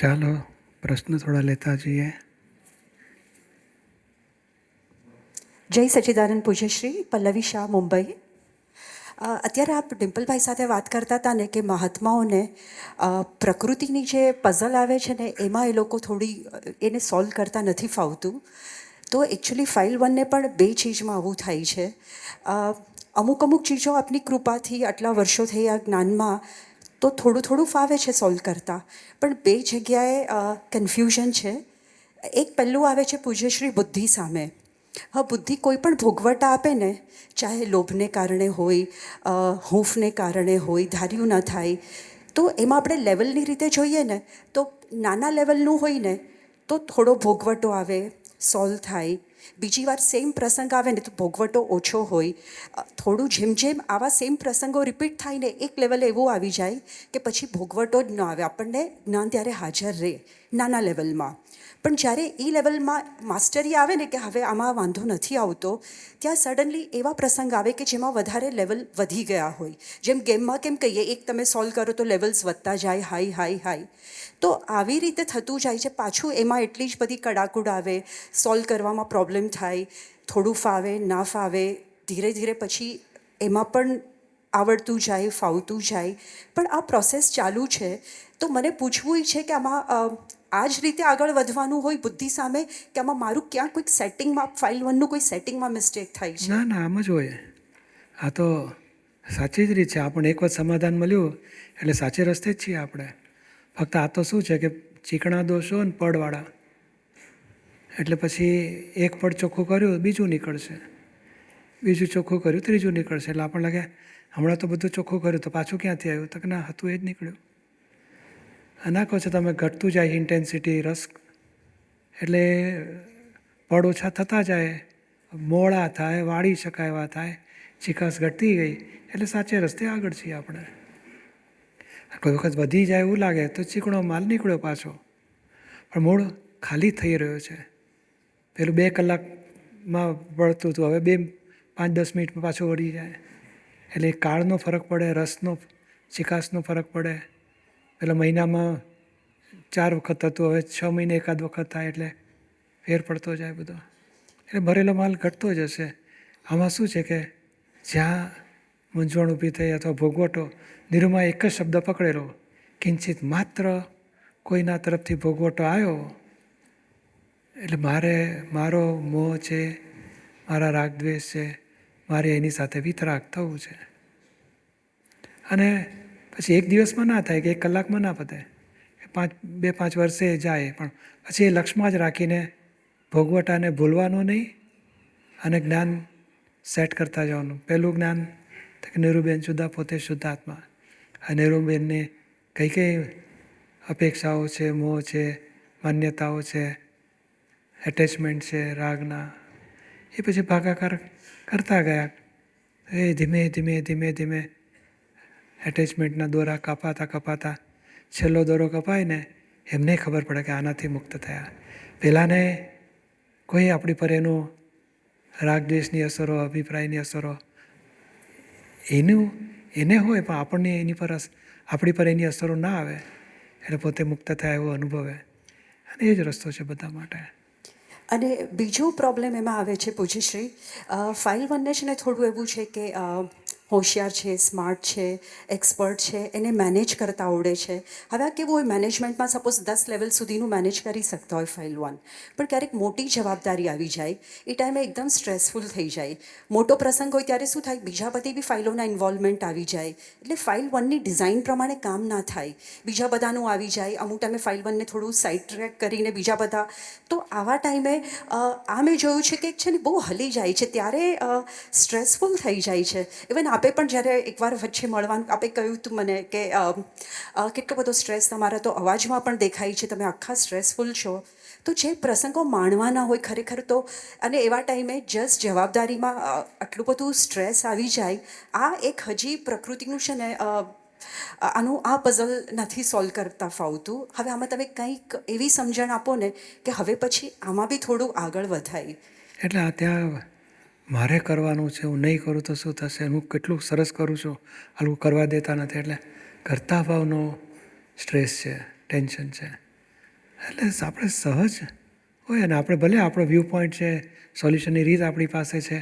ચાલો પ્રશ્ન થોડા લેતા જઈએ. જય સચ્ચિદાનંદ પૂજ્યશ્રી, પલ્લવી શાહ, મુંબઈ. અત્યારે આપ ડિમ્પલભાઈ સાથે વાત કરતા હતા ને કે મહાત્માઓને પ્રકૃતિની જે પઝલ આવે છે ને એમાં એ લોકો થોડી એને સોલ્વ કરતા નથી ફાવતું. તો એકચ્યુઅલી ફાઇલ 1ને પણ બે ચીજમાં આવું થાય છે. અમુક ચીજો આપની કૃપાથી આટલા વર્ષો થઈ આ જ્ઞાનમાં તો થોડું ફાવે છે સોલ્વ કરતા, પણ બે જગ્યાએ કન્ફ્યુઝન છે. એક પહેલું આવે છે પૂજ્યશ્રી બુદ્ધિ સામે. હા, બુદ્ધિ કોઈ પણ ભોગવટા આપે ને, ચાહે લોભને કારણે હોય, હૂંફને કારણે હોય, ધાર્યું ન થાય, તો એમાં આપણે લેવલની રીતે જોઈએ ને તો નાના લેવલનું હોય ને તો થોડો ભોગવટો આવે, સોલ્વ થાય. બીજી વાર સેમ પ્રસંગ આવે ને તો ભોગવટો ઓછો હોય. થોડું જેમ આવા સેમ પ્રસંગો રિપીટ થાય ને એક લેવલે એવું આવી જાય કે પછી ભોગવટો જ ન આવે, આપણને જ્ઞાન ત્યારે હાજર રહે નાના લેવલમાં. પણ જ્યારે એ લેવલમાં માસ્ટરી આવે ને કે હવે આમાં વાંધો નથી આવતો, ત્યાં સડનલી એવા પ્રસંગ આવે કે જેમાં વધારે લેવલ વધી ગયા હોય. જેમ ગેમમાં કેમ કહીએ, એક તમે સોલ્વ કરો તો લેવલ્સ વધતા જાય, હાઈ. તો આવી રીતે થતું જાય છે. પાછું એમાં એટલી જ બધી કડાકૂડ આવે, સોલ્વ કરવામાં પ્રોબ્લેમ થાય, થોડું ફાવે ના ફાવે, ધીરે પછી એમાં પણ આવડતું જાય, ફાવતું જાય. પણ આ પ્રોસેસ ચાલુ છે. તો મને પૂછવું છે કે આમાં આ જ રીતે આગળ વધવાનું હોય બુદ્ધિ સામે, કે આમાં મારું ક્યાં કોઈક સેટિંગમાં ફાઇલ 1નું કોઈ સેટિંગમાં મિસ્ટેક થાય છે? ના આમ જ હોય. આ તો સાચી જ રીત છે. આપણને એક વખત સમાધાન મળ્યું એટલે સાચે રસ્તે જ છીએ આપણે. ફક્ત આ તો શું છે કે ચીકણા દોષો ને પડવાળા, એટલે પછી એક પડ ચોખ્ખું કર્યું બીજું નીકળશે, બીજું ચોખ્ખું કર્યું ત્રીજું નીકળશે. એટલે આપણને લાગે હમણાં તો બધું ચોખ્ખું કર્યું તો પાછું ક્યાંથી આવ્યું? તો કે ના, હતું એ જ નીકળ્યું. ના કહો છો તમે ઘટતું જાય ઇન્ટેન્સિટી, રસ, એટલે પડ ઓછા થતા જાય, મોળા થાય, વાળી શકાય એવા થાય, ચીકાશ ઘટતી ગઈ, એટલે સાચે રસ્તે આગળ છીએ આપણે. કોઈ વખત વધી જાય એવું લાગે તો ચીકણો માલ નીકળ્યો પાછો, પણ મૂળ ખાલી થઈ રહ્યો છે. પેલું 2 કલાકમાં વળતું હતું, હવે 5-10 મિનિટમાં પાછું વળી જાય. એટલે કાળનો ફરક પડે, રસનો, ચીકાશનો ફરક પડે. પેલા મહિનામાં 4 વખત થતું, હવે 6 મહિને એકાદ વખત થાય, એટલે ફેર પડતો જાય બધો. એટલે ભરેલો માલ ઘટતો જ હશે. આમાં શું છે કે જ્યાં મૂંઝવણ ઊભી થઈ અથવા ભોગવટો, નિરૂમાં એક જ શબ્દ પકડેલો, કિંચિત માત્ર કોઈના તરફથી ભોગવટો આવ્યો એટલે મારો મોહ છે, મારા રાગ દ્વેષ છે, મારે એની સાથે વિતરાગ થવું છે. અને પછી એક દિવસમાં ના થાય કે 1 કલાકમાં ના પતે, 2-5 વર્ષે જાય, પણ પછી એ લક્ષ્યમાં જ રાખીને ભોગવટાને ભૂલવાનું નહીં અને જ્ઞાન સેટ કરતા જવાનું. પહેલું જ્ઞાન કે નીરુબેન જુદા, પોતે શુદ્ધાત્મા. આ નીરુબેનની કઈ અપેક્ષાઓ છે, મોહ છે, માન્યતાઓ છે, એટેચમેન્ટ છે રાગના, એ પછી ભાગાકાર કરતા ગયા. એ ધીમે એટેચમેન્ટના દોરા કપાતા છેલ્લો દોરો કપાય ને એમને ખબર પડે કે આનાથી મુક્ત થયા. પહેલાંને કોઈ આપણી પર એનું રાગ દ્વેષની અસરો, અભિપ્રાયની અસરો એને હોય, પણ આપણને આપણી પર એની અસરો ના આવે, એટલે પોતે મુક્ત થયા એવો અનુભવે. અને એ જ રસ્તો છે બધા માટે. અને બીજો પ્રોબ્લેમ એમાં આવે છે પૂજ્યશ્રી, ફાઇલ 1ને છે ને થોડું એવું છે કે હોશિયાર છે, સ્માર્ટ છે, એક્સપર્ટ છે, એને મેનેજ કરતા આવડે છે. હવે આ કેવું હોય, મેનેજમેન્ટમાં સપોઝ 10 લેવલ સુધીનું મેનેજ કરી શકતા હોય ફાઇલ 1, પણ ક્યારેક મોટી જવાબદારી આવી જાય, એ ટાઈમે એકદમ સ્ટ્રેસફુલ થઈ જાય. મોટો પ્રસંગ હોય ત્યારે શું થાય, બીજા બધી બી ફાઇલોના ઇન્વોલ્વમેન્ટ આવી જાય, એટલે ફાઇલ 1ની ડિઝાઇન પ્રમાણે કામ ના થાય, બીજા બધાનું આવી જાય. અમુક ટાઈમે ફાઇલ 1ને થોડું સાઇડ ટ્રેક કરીને બીજા બધા, તો આવા ટાઈમે આ મેં જોયું છે કે છે ને બહુ હલી જાય છે, ત્યારે સ્ટ્રેસફુલ થઈ જાય છે. ઇવન આપે પણ જ્યારે એકવાર વચ્ચે મળવાનું આપે કહ્યું હતું મને કે કેટલો બધો સ્ટ્રેસ તમારા તો અવાજમાં પણ દેખાય છે, તમે આખા સ્ટ્રેસફુલ છો. તો જે પ્રસંગો માણવાના હોય ખરેખર તો, અને એવા ટાઈમે જસ્ટ જવાબદારીમાં આટલું બધું સ્ટ્રેસ આવી જાય, આ એક હજી પ્રકૃતિનું છે ને આનું આ પઝલ નથી સોલ્વ કરતા ફાવતું. હવે આમાં તમે કંઈક એવી સમજણ આપો ને કે હવે પછી આમાં બી થોડું આગળ વધાય. એટલે આ ત્યાં મારે કરવાનું છે, હું નહીં કરું તો શું થશે, હું કેટલું સરસ કરું છું, આવું કરવા દેતા નથી, એટલે કરતા ભાવનો સ્ટ્રેસ છે, ટેન્શન છે. એટલે આપણે સહજ હોય ને આપણે ભલે આપણો વ્યૂ પોઈન્ટ છે, સોલ્યુશનની રીત આપણી પાસે છે,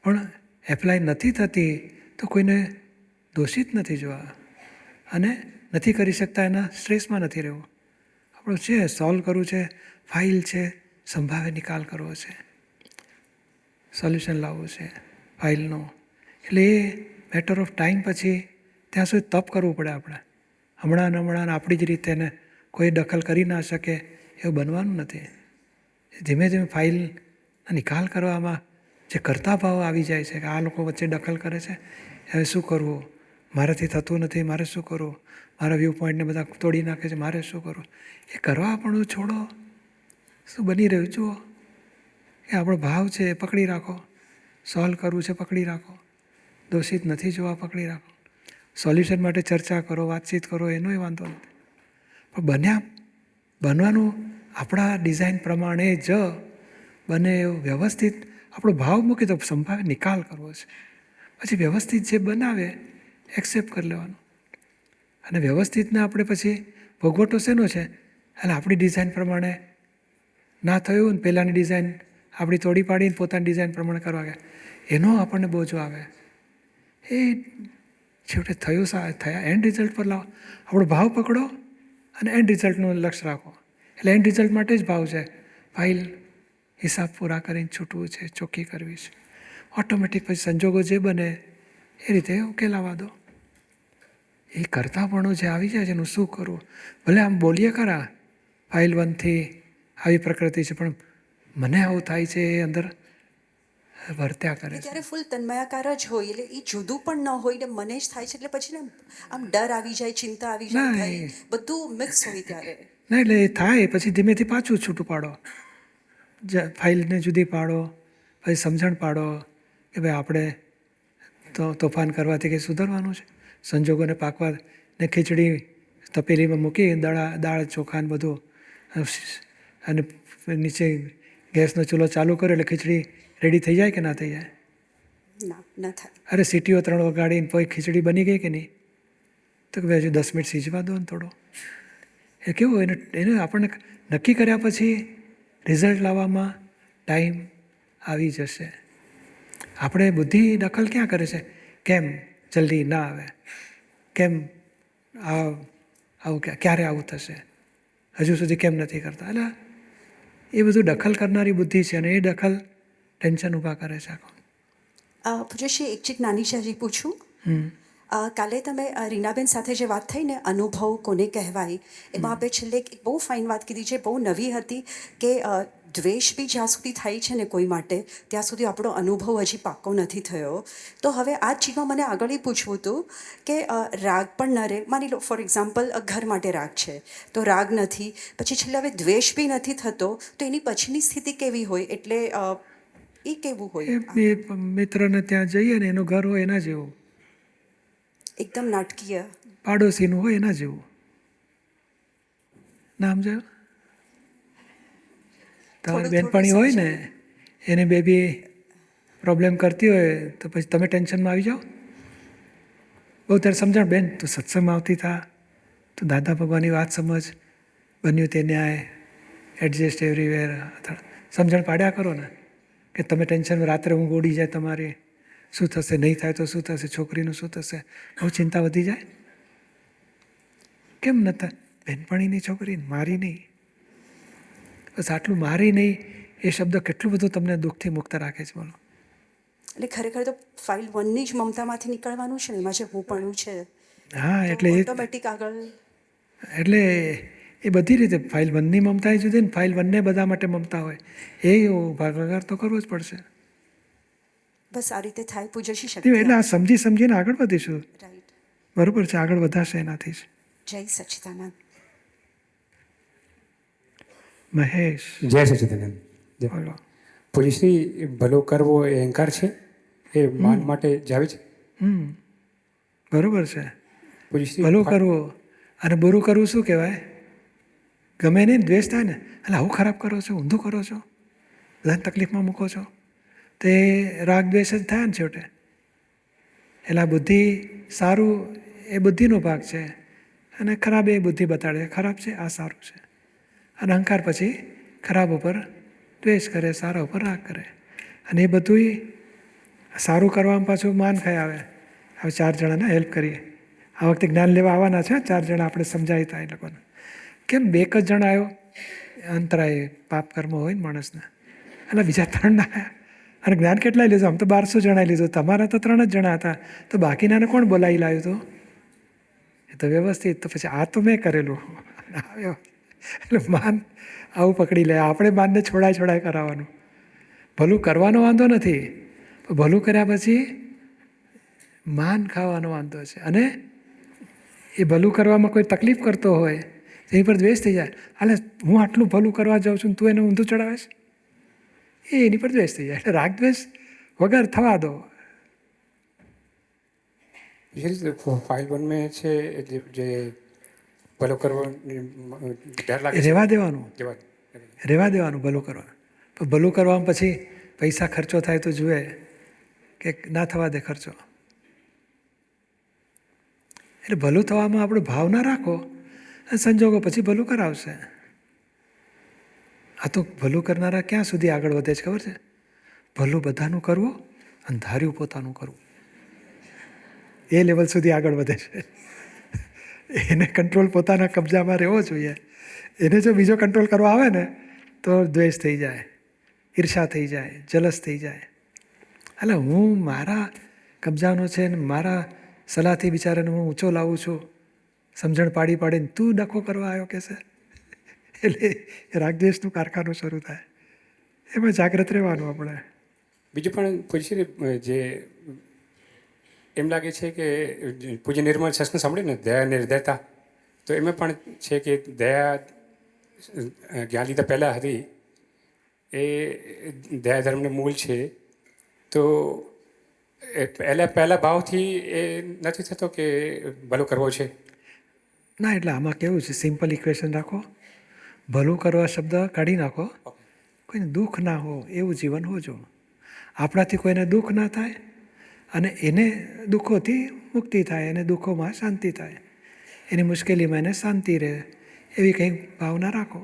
પણ એપ્લાય નથી થતી તો કોઈને દોષિત નથી જોવા અને નથી કરી શકતા એના સ્ટ્રેસમાં નથી રહેવું. આપણું છે સોલ્વ કરવું છે, ફાઇલ છે, સંભાવે નિકાલ કરવો છે, સોલ્યુશન લાવવું છે ફાઇલનો. એટલે એ મેટર ઓફ ટાઈમ પછી ત્યાં સુધી તપ કરવું પડે આપણે. હમણાં આપણી જ રીતે ને કોઈ દખલ કરી ના શકે એવું બનવાનું નથી. ધીમે ધીમે ફાઇલના નિકાલ કરવામાં જે કરતા ભાવ આવી જાય છે કે આ લોકો વચ્ચે દખલ કરે છે, હવે શું કરવું, મારાથી થતું નથી, મારે શું કરવું, મારા વ્યૂ પોઈન્ટને બધા તોડી નાખે છે, મારે શું કરવું, એ કરવા પણ છોડો. શું બની રહ્યું જુઓ. એ આપણો ભાવ છે એ પકડી રાખો, સોલ્વ કરવું છે પકડી રાખો, દોષિત નથી જોવા પકડી રાખો, સોલ્યુશન માટે ચર્ચા કરો, વાતચીત કરો, એનોય વાંધો નથી. પણ બનવાનું આપણા ડિઝાઇન પ્રમાણે જ બને એવું વ્યવસ્થિત આપણો ભાવ મૂકી તો સંભાવે નિકાલ કરવો છે. પછી વ્યવસ્થિત જે બનાવે એક્સેપ્ટ કરી લેવાનું. અને વ્યવસ્થિતને આપણે પછી ભોગવટો શેનો છે, એટલે આપણી ડિઝાઇન પ્રમાણે ના થયું ને પહેલાંની ડિઝાઇન આપણી તોડી પાડીને પોતાની ડિઝાઇન પ્રમાણે કરવા ગયા, એનો આપણને બોજો આવે. એ છેવટે થયા એન્ડ રિઝલ્ટ પર લાવો. આપણો ભાવ પકડો અને એન્ડ રિઝલ્ટનું લક્ષ્ય રાખો. એટલે એન્ડ રિઝલ્ટ માટે જ ભાવ છે. ફાઇલ હિસાબ પૂરા કરીને છૂટવું છે, ચોખ્ખી કરવી છે. ઓટોમેટિક પછી સંજોગો જે બને એ રીતે ઉકેલાવા દો. એ કરતાપણું જે આવી જાય છે એનું શું કરવું. ભલે આમ બોલીએ ખરા ફાઇલ 1થી આવી પ્રકૃતિ છે, પણ મને આવું થાય છે એ અંદર વર્ત્યા કરે છે. ત્યારે ફૂલ તન્મયાકાર જ હોય એટલે એ જુદું પણ ન હોય ને મને જ થાય છે એટલે પછી ને આમ ડર આવી જાય, ચિંતા આવી જાય, ભય બધું મિક્સ હોય ત્યારે. ના એટલે એ થાય પછી ધીમેથી પાછું છૂટું પાડો, ફાઇલને જુદી પાડો, પછી સમજણ પાડો કે ભાઈ આપણે તોફાન કરવાથી કંઈ સુધારવાનું છે. સંજોગોને પાકવા ને ખીચડી તપેલીમાં મૂકી દાળ ચોખાને બધું અને નીચે ગેસનો ચૂલો ચાલુ કર્યો એટલે ખીચડી રેડી થઈ જાય કે ના થઈ જાય? ના થાય. અરે સીટીઓ 3 વગાડીને પછી ખીચડી બની ગઈ કે નહીં? તો કે હજુ 10 મિનિટ સીજવા દો ને થોડો. એ કેવું એને આપણને નક્કી કર્યા પછી રિઝલ્ટ લાવવામાં ટાઈમ આવી જશે. આપણે બુદ્ધિ દખલ ક્યાં કરે છે? કેમ જલ્દી ના આવે, કેમ આવું ક્યારે આવું થશે, હજુ સુધી કેમ નથી કરતા. એટલે એ બધું દખલ કરનારી બુદ્ધિ છે અને એ દખલ ટેન્શન ઊભા કરે છે આખું. પૂજ્યશ્રી એક ચીજ નાની છે હજી પૂછું. કાલે તમે રીનાબેન સાથે જે વાત થઈ ને અનુભવ કોને કહેવાય એમાં આપણે છેલ્લે એક બહુ ફાઇન વાત કીધી છે, બહુ નવી હતી કે દ્વેષ બી જ્યાં સુધી થાય છે ને કોઈ માટે ત્યાં સુધી આપણો અનુભવ હજી પાક્કો નથી થયો. તો હવે આ જ ચીજમાં મને આગળ એ પૂછવું હતું કે રાગ પણ ન રહે. માની લો ફોર એક્ઝામ્પલ ઘર માટે રાગ છે તો રાગ નથી, પછી છેલ્લે હવે દ્વેષ બી નથી થતો તો એની પછીની સ્થિતિ કેવી હોય? એટલે એ કેવું હોય? એ મિત્રને ત્યાં જઈએ ને એનું ઘર હોય એના જેવું, એકદમ નાટકીય, પાડોશીનું હોય એના જેવું. ના સમજાયું? તમારી બેનપણી હોય ને એને બેબી પ્રોબ્લેમ કરતી હોય તો પછી તમે ટેન્શનમાં આવી જાઓ. બહુ ત્યારે સમજણ, બેન તું સત્સંગમાં આવતી થા, તું દાદા ભગવાનની વાત સમજ, બન્યું તે ન્યાય, એડજસ્ટ એવરીવેર, સમજણ પાડ્યા કરો ને કે તમે ટેન્શન, રાત્રે ઊંઘ ઉડી જાય તમારી, શું થશે, નહીં થાય તો શું થશે, છોકરીનું શું થશે, બહુ ચિંતા વધી જાય. કેમ ન થાય? બેનપણીની છોકરી, મારી નહીં. બસ આટલું, મારી નહીં એ શબ્દ કેટલું બધું તમને દુઃખથી મુક્ત રાખે છે. બોલો. એટલે ખરેખર તો ફાઇલ 1ની જ મમતામાંથી નીકળવાનું છે ને, એમાં જે હું પણ છે. હા, એટલે ઓટોમેટિક આગળ. એટલે એ બધી રીતે ફાઇલ 1ની મમતા એ જુદી ને ફાઇલ 1ને બધા માટે મમતા હોય એ ભાગાકાર તો કરવો જ પડશે. બસ આ રીતે થાય પૂજ્યશ્રી શક્તિ. એટલે આ સમજીને આગળ વધીશું. રાઈટ. બરોબર છે, આગળ વધાશે એનાથી જ. જય સચ્ચિદાનંદ. મહેશ. જય સચ્ચિદાનંદ. બોલો. પૂજ્યશ્રી, ભલો કરવો એ અહંકાર છે, એ માન માટે જાવે છે. બરોબર છે. પૂજ્યશ્રી, ભલું કરવું અને બુરું કરવું શું કહેવાય? ગમે નહીં ને દ્વેષ થાય ને, એટલે આવું ખરાબ કરો છો, ઊંધું કરો છો, બધાને તકલીફમાં મૂકો છો, તો એ રાગ દ્વેષ જ થાય ને છેવટે. એટલે આ બુદ્ધિ સારું એ બુદ્ધિનો ભાગ છે અને ખરાબ એ બુદ્ધિ બતાડે ખરાબ છે, આ સારું છે. અને અહંકાર પછી ખરાબ ઉપર દ્વેષ કરે, સારા ઉપર રાગ કરે. અને એ બધુંય સારું કરવામાં પાછું માન ખાઈ આવે. હવે 4 જણાને હેલ્પ કરીએ. આ વખતે જ્ઞાન લેવા આવવાના છે 4 જણા, આપણે સમજાવી હતા એ લોકોને. કેમ 2 જ જણા આવ્યો? અંતરાય પાપ કર્મ હોય ને માણસને, એટલે બીજા 3 ના આવ્યા. અને જ્ઞાન કેટલાય લીધું? આમ તો 1200 જણાએ લીધું, તમારા તો 3 જ જણા હતા, તો બાકીનાને કોણ બોલાવી લાવ્યું હતું? એ તો વ્યવસ્થિત. તો પછી આ તો મેં કરેલું આવ્યો, એટલે માન આવું પકડી લે. આપણે માનને છોડાય કરાવવાનું. ભલું કરવાનો વાંધો નથી, પણ ભલું કર્યા પછી માન ખાવાનો વાંધો છે. અને એ ભલું કરવામાં કોઈ તકલીફ કરતો હોય એની પર દ્વેષ થઈ જાય. હાલે હું આટલું ભલું કરવા જાઉં છું, તું એને ઊંધું ચડાવે છે, એની પર દ્વેષ થઈ જાય. એટલે રાગ દ્વેષ વગર થવા દો. फाइल 1 में છે જે ભલો કરવો ડર લાગે એ છે, રહેવા દેવાનું, જવા રહેવા દેવાનું ભલું કરવા. પણ ભલું કરવામાં પછી પૈસા ખર્ચો થાય તો જુએ કે ના થવા દે ખર્ચો. એટલે ભલું થવામાં આપણો ભાવ ના રાખો, અને સંજોગો પછી ભલું કરાવશે. આ તો ભલું કરનારા ક્યાં સુધી આગળ વધે છે ખબર છે? ભલું બધાનું કરવું અને ધાર્યું પોતાનું કરવું, એ લેવલ સુધી આગળ વધે છે. એને કંટ્રોલ પોતાના કબજામાં રહેવો જોઈએ. એને જો બીજો કંટ્રોલ કરવા આવે ને તો દ્વેષ થઈ જાય, ઈર્ષા થઈ જાય, જલસ થઈ જાય. એટલે હું મારા કબજાનો છે ને મારા સલાહથી બિચારાને હું ઊંચો લાવું છું, સમજણ પાડીને તું ડખો કરવા આવ્યો કે છે. એટલે રાગદ્વેષનું કારખાનું શરૂ થાય. એમાં જાગ્રત રહેવાનું આપણે. બીજું પણ પૂછ્યું જે એમ લાગે છે કે પૂજ્ય નિર્મળ સત્સંગ સાંભળ્યું ને દયા નિર્દયતા, તો એમાં પણ છે કે દયા જ્ઞાન લીધા પહેલાં હતી, એ દયા ધર્મનું મૂળ છે. તો એ પહેલા ભાવથી એ નથી થતો કે ભલું કરવો છે? ના, એટલે આમાં કેવું છે, સિમ્પલ ઇક્વેશન રાખો. ભલું કરવા શબ્દ કાઢી નાખો. કોઈને દુઃખ ના હો એવું જીવન હોજો. આપણાથી કોઈને દુઃખ ના થાય અને એને દુઃખોથી મુક્તિ થાય, એને દુઃખોમાં શાંતિ થાય, એની મુશ્કેલીમાં એને શાંતિ રહે, એવી કંઈક ભાવના રાખો.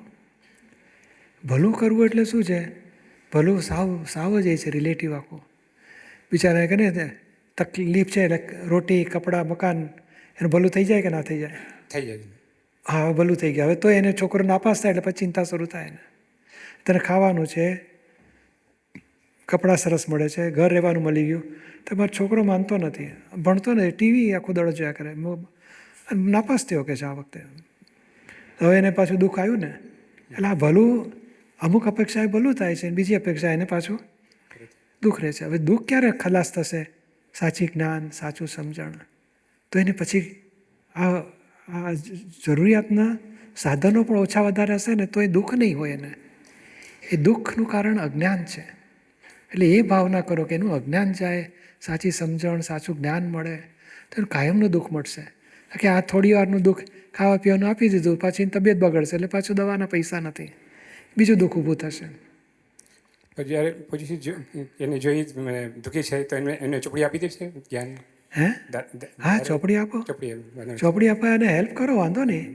ભલું કરવું એટલે શું છે? ભલું સાવ જ એ છે રિલેટિવ આખું. બિચારા કે ને તકલીફ છે એટલે રોટી, કપડાં, મકાન, એનું ભલું થઈ જાય કે ના થઈ જાય? થઈ જાય. હા, હવે ભલું થઈ ગયા. હવે તો એને છોકરો નાપાસ થાય એટલે પછી ચિંતા શરૂ થાય ને. તને ખાવાનું છે, કપડાં સરસ મળે છે, ઘર રહેવાનું મળી ગયું, તમારો છોકરો માનતો નથી, ભણતો નથી, ટીવી આખો દડો જોયા કરે, નાપાસ થયો કે છે આ વખતે. હવે એને પાછું દુઃખ આવ્યું ને. એટલે આ ભલું, અમુક અપેક્ષાએ ભલું થાય છે, બીજી અપેક્ષા એને પાછું દુઃખ રહે છે. હવે દુઃખ ક્યારે ખલાસ થશે? સાચી જ્ઞાન, સાચું સમજણ. તો એને પછી આ જરૂરિયાતના સાધનો પણ ઓછા વધારે હશે ને તો એ દુઃખ નહીં હોય એને. એ દુઃખનું કારણ અજ્ઞાન છે. એટલે એ ભાવના કરો કે એનું અજ્ઞાન જાય, સાચી સમજણ, સાચું જ્ઞાન મળે તો એનું કાયમનું દુઃખ મળશે. કે આ થોડી વારનું દુઃખ ખાવા પીવાનું આપી દીધું, પાછી એની તબિયત બગડશે એટલે પાછું દવાના પૈસા નથી, બીજું દુઃખ ઊભું થશે. જ્યારે પછી એને જોઈ દુઃખી છે તો એને ચોપડી આપી દે છે જ્ઞાન. હે? હા, ચોપડી આપો, ચોપડી આપો અને હેલ્પ કરો, વાંધો નહીં.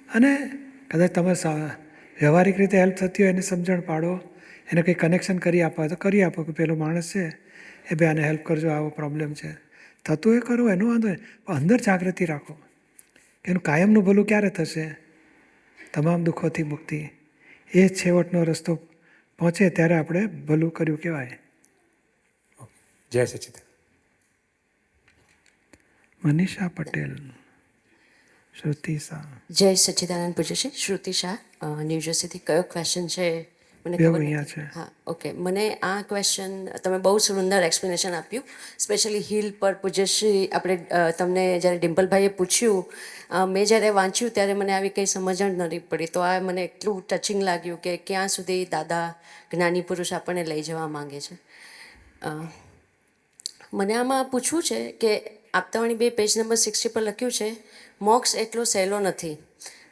અને કદાચ તમે વ્યવહારિક રીતે હેલ્પ થતી હોય એને સમજણ પાડો, એને કંઈ કનેક્શન કરી આપવા તો કરી આપો કે પેલો માણસ છે એ ભાઈ આને હેલ્પ કરજો, આવો પ્રોબ્લેમ છે, થતું એ કરો, એનો વાંધો નહીં. પણ અંદર જાગૃતિ રાખો કે એનું કાયમનું ભલું ક્યારે થશે? તમામ દુઃખોથી મુક્તિ, એ છેવટનો રસ્તો પહોંચે ત્યારે આપણે ભલું કર્યું કહેવાય. જય સચિદાનંદ. મનીષા પટેલ, શ્રુતિ શાહ. જય સચ્ચિદાનંદ પૂજ્યશ્રી. શ્રુતિ શાહ, ન્યૂ જર્સીથી. કયો ક્વેશ્ચન છે મને બેઉ ખબર અહીંયા નથી. છે. હા, ઓકે. મને આ ક્વેશ્ચન તમે બહુ સુંદર એક્સપ્લેનેશન આપ્યું, સ્પેશિયલી હીલ પર પૂજ્યશ્રી. આપણે તમને જ્યારે ડિમ્પલભાઈએ પૂછ્યું, મેં જ્યારે વાંચ્યું ત્યારે મને આવી કંઈ સમજણ નથી પડી. તો આ મને એટલું ટચિંગ લાગ્યું કે ક્યાં સુધી દાદા જ્ઞાની પુરુષ આપણને લઈ જવા માંગે છે. મને આમાં પૂછવું છે કે આપતાવાણી 2 પેજ નંબર 60 પર લખ્યું છે મોક્ષ એટલો સહેલો નથી.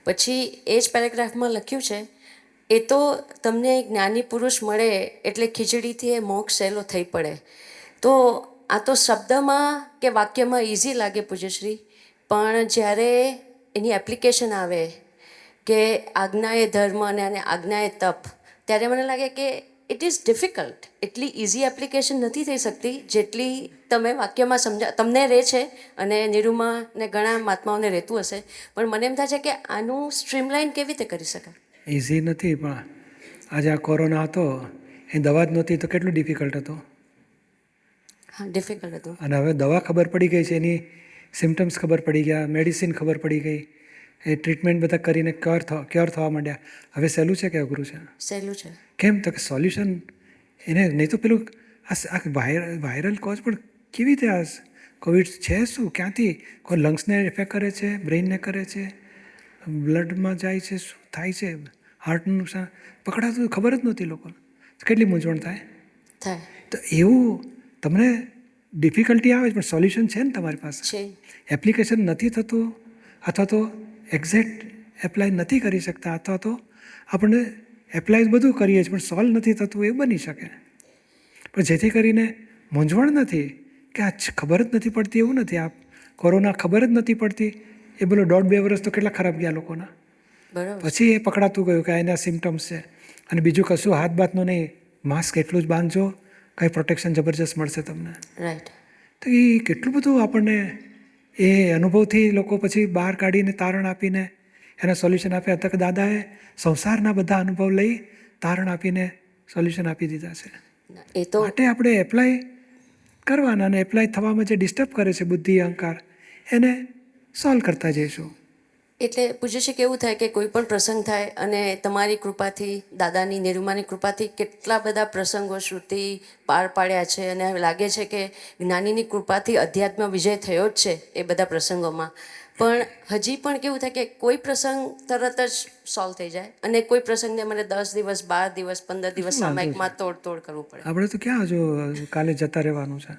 પછી એ જ પેરેગ્રાફમાં લખ્યું છે એ તો તમને જ્ઞાની પુરુષ મળે એટલે ખીચડીથી એ મોક્ષ સહેલો થઈ પડે. તો આ તો શબ્દમાં કે વાક્યમાં ઇઝી લાગે પૂજ્યશ્રી, પણ જ્યારે એની એપ્લિકેશન આવે કે આજ્ઞા એ ધર્મ અને આજ્ઞા એ તપ, ત્યારે મને લાગે કે ઇટ ઇઝ ડિફિકલ્ટ. એટલી ઇઝી એપ્લિકેશન નથી થઈ શકતી જેટલી તમે વાક્યમાં તમને રહે છે અને નિરૂમા ને ઘણા મહાત્માઓને રહેતું હશે, પણ મને એમ થાય છે કે આનું સ્ટ્રીમલાઇન કેવી રીતે કરી શકાય? ઇઝી નથી, પણ આજે આ કોરોના હતો એ દવા જ નહોતી તો કેટલું ડિફિકલ્ટ હતું. હા, ડિફિકલ્ટ હતું. અને હવે દવા ખબર પડી ગઈ છે, એની સિમ્ટમ્સ ખબર પડી ગયા, મેડિસિન ખબર પડી ગઈ, એ ટ્રીટમેન્ટ બધા કરીને ક્યોર થવા માંડ્યા. હવે સહેલું છે કે અઘરું છે? સહેલું છે. કેમ તો કે સોલ્યુશન એને નહીં તો પેલું આ વાયરલ કોઝ પણ કેવી રીતે આ કોવિડ છે શું, ક્યાંથી? કોઈ લંગ્સને ઇફેક્ટ કરે છે, બ્રેઇનને કરે છે, બ્લડમાં જાય છે, શું થાય છે, હાર્ટનું નુકસાન પકડાતું ખબર જ નહોતી લોકોને. કેટલી મૂંઝવણ થાય. તો એવું તમને ડિફિકલ્ટી આવે પણ સોલ્યુશન છે ને તમારી પાસે. છે. એપ્લિકેશન નથી થતું અથવા તો એક્ઝેક્ટ એપ્લાય નથી કરી શકતા અથવા તો આપણને એપ્લાય બધું કરીએ છીએ પણ સોલ્વ નથી થતું, એ બની શકે. પણ જેથી કરીને મૂંઝવણ નથી કે આ ખબર જ નથી પડતી, એવું નથી. આ કોરોના ખબર જ નથી પડતી, એ બોલો 1.5-2 વર્ષ તો કેટલા ખરાબ ગયા લોકોના. બરાબર. પછી એ પકડાતું ગયું કે એના સિમ્ટમ્સ છે. અને બીજું કશું હાથ બાતનું નહીં, માસ્ક એટલું જ બાંધજો, કંઈ પ્રોટેક્શન જબરજસ્ત મળશે તમને. રાઈટ. તો એ કેટલું બધું આપણને એ અનુભવથી લોકો પછી બહાર કાઢીને તારણ આપીને એના સોલ્યુશન આપ્યા. તક દાદાએ સંસારના બધા અનુભવ લઈ તારણ આપીને સોલ્યુશન આપી દીધા છે. એ તો માટે આપણે એપ્લાય કરવાના, અને એપ્લાય થવામાં જે ડિસ્ટર્બ કરે છે બુદ્ધિ અહંકાર, એને સોલ્વ કરતા જઈશું. એટલે પૂછે કેવું થાય કે કોઈ પણ પ્રસંગ થાય અને તમારી કૃપાથી, દાદાની નિરૂમાની કૃપાથી કેટલા બધા પ્રસંગો શ્રુતિ પાર પાડ્યા છે અને લાગે છે કે જ્ઞાનીની કૃપાથી અધ્યાત્મ વિજય થયો જ છે એ બધા પ્રસંગોમાં. પણ હજી પણ કેવું થાય કે કોઈ પ્રસંગ તરત જ સોલ્વ થઈ જાય અને કોઈ પ્રસંગને મને 10 દિવસ, 12 દિવસ, 15 દિવસ સામાયિકમાં તોડ કરવું પડે. આપણે તો ક્યાં હજુ કાલે જતા રહેવાનું છે,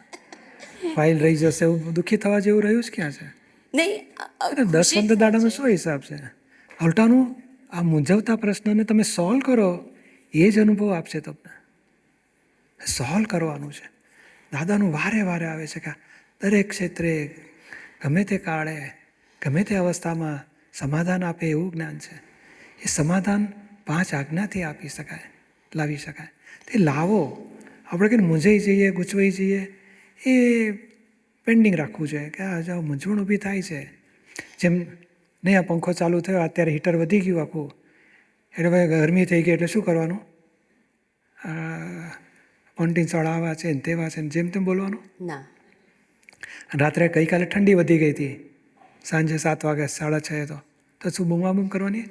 ફાઇલ રહી જશે, એવું દુઃખી થવા જેવું રહ્યું જ ક્યાં છે? નહીં, 10-15 દાડાનો શું હિસાબ છે? ઉલટાનું આ મૂંઝવતા પ્રશ્નને તમે સોલ્વ કરો, એ જ અનુભવ આપશે તમને. સોલ્વ કરવાનું છે. દાદાનું વારે વારે આવે છે કે દરેક ક્ષેત્રે ગમે તે કાળે ગમે તે અવસ્થામાં સમાધાન આપે એવું જ્ઞાન છે. એ સમાધાન 5 આજ્ઞાથી આપી શકાય, લાવી શકાય. તે લાવો. આપણે કંઈ મૂંઝાઈ જઈએ, ગૂંચવાઈ જઈએ, એ પેન્ડિંગ રાખવું જોઈએ કે આ જો મૂંઝવણ ઊભી થાય છે. જેમ નહીં આ પંખો ચાલુ થયો, અત્યારે હીટર વધી ગયું આખું, એટલે હવે ગરમી થઈ ગઈ એટલે શું કરવાનું? પોન્ટીન ચડાવવા છે ને તેવા છે ને જેમ તેમ બોલવાનું ના. રાત્રે ગઈકાલે ઠંડી વધી ગઈ હતી, સાંજે 7 વાગે 6:30 તો શું બૂમાબૂમ કરવાની?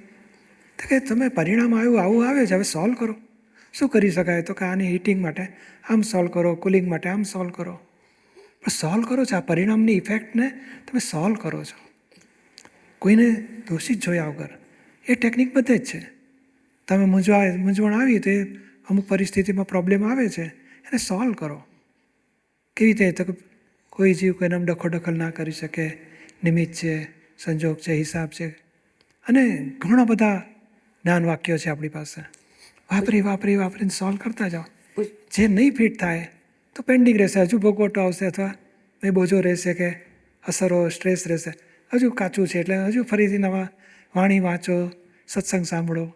તો કે તમે પરિણામ આવ્યું આવું આવે છે, હવે સોલ્વ કરો. શું કરી શકાય? તો કે આની હીટિંગ માટે આમ સોલ્વ કરો, કુલિંગ માટે આમ સોલ્વ કરો. પણ સોલ્વ કરો છો, આ પરિણામની ઇફેક્ટને તમે સોલ્વ કરો છો. કોઈને દોષિત જોયા વગર. એ ટેકનિક બધે જ છે. તમે મૂંઝવણ આવી તો એ અમુક પરિસ્થિતિમાં પ્રોબ્લેમ આવે છે, એને સોલ્વ કરો. કેવી રીતે? તો કોઈ જીવ કોઈને આમ દખલ ના કરી શકે, નિમિત્ત છે, સંજોગ છે, હિસાબ છે, અને ઘણા બધા જ્ઞાન વાક્યો છે આપણી પાસે. વાપરીને સોલ્વ કરતા જાઓ. જે નહીં ફિટ થાય તો પેન્ડિંગ રહેશે, હજુ ભોગવટો આવશે, અથવા એ બોજો રહેશે કે અસરો, સ્ટ્રેસ રહેશે, હજુ કાચું છે. એટલે હજુ ફરીથી નવા વાણી વાંચો, સત્સંગ સાંભળો,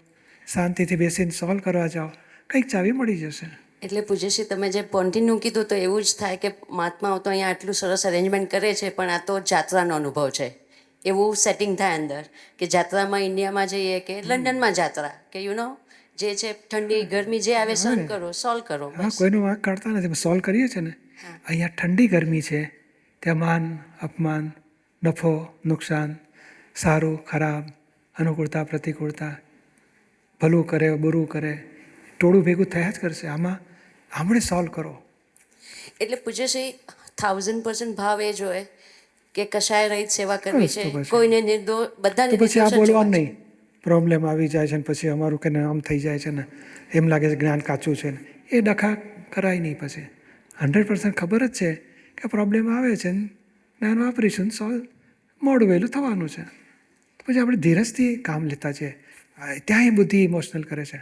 શાંતિથી બેસીને સોલ્વ કરવા જાઓ, કંઈક ચાવી મળી જશે. એટલે પૂજ્યશ્રી તમે જે પોન્ટીનું કીધું તો એવું જ થાય કે મહાત્માઓ તો અહીંયા આટલું સરસ અરેન્જમેન્ટ કરે છે, પણ આ તો જાત્રાનો અનુભવ છે. એવું સેટિંગ થાય અંદર કે જાત્રામાં ઇન્ડિયામાં જઈએ કે લંડનમાં જાત્રા કે જે છે ઠંડી ગરમી જે આવે સહન કરો, સોલ્વ કરો. હા, કોઈનો વાંક કાઢતા નથી, સોલ્વ કરીએ છીએ ને. અહીંયા ઠંડી ગરમી છે, ત્યાં માન અપમાન, નફો નુકસાન, સારું ખરાબ, અનુકૂળતા પ્રતિકૂળતા, ભલું કરે બુરું કરે, ટોળું ભેગું થયા જ કરશે. આમાં આપણે સોલ્વ કરો. એટલે પૂજ્યશ્રી 1000% ભાવ એ જોઈએ કે કશાય રહિત સેવા કરવી છે, તો પછી. કોઈને નિર્દોષ, બધાને તો પછી આ નિર્દોષ જ બોલવાનું જોવા છે. નહીં. પ્રોબ્લેમ આવી જાય છે ને પછી અમારું કે આમ થઈ જાય છે ને, એમ લાગે છે જ્ઞાન કાચું છે ને, એ ડખા કરાય નહીં. પછી 100% ખબર જ છે કે પ્રોબ્લેમ આવે છે ને, જ્ઞાન વાપરીશું સોલ્વ મોડું વહેલું થવાનું છે. તો પછી આપણે ધીરજથી કામ લેતા છીએ. ત્યાં એ બુદ્ધિ ઇમોશનલ કરે છે,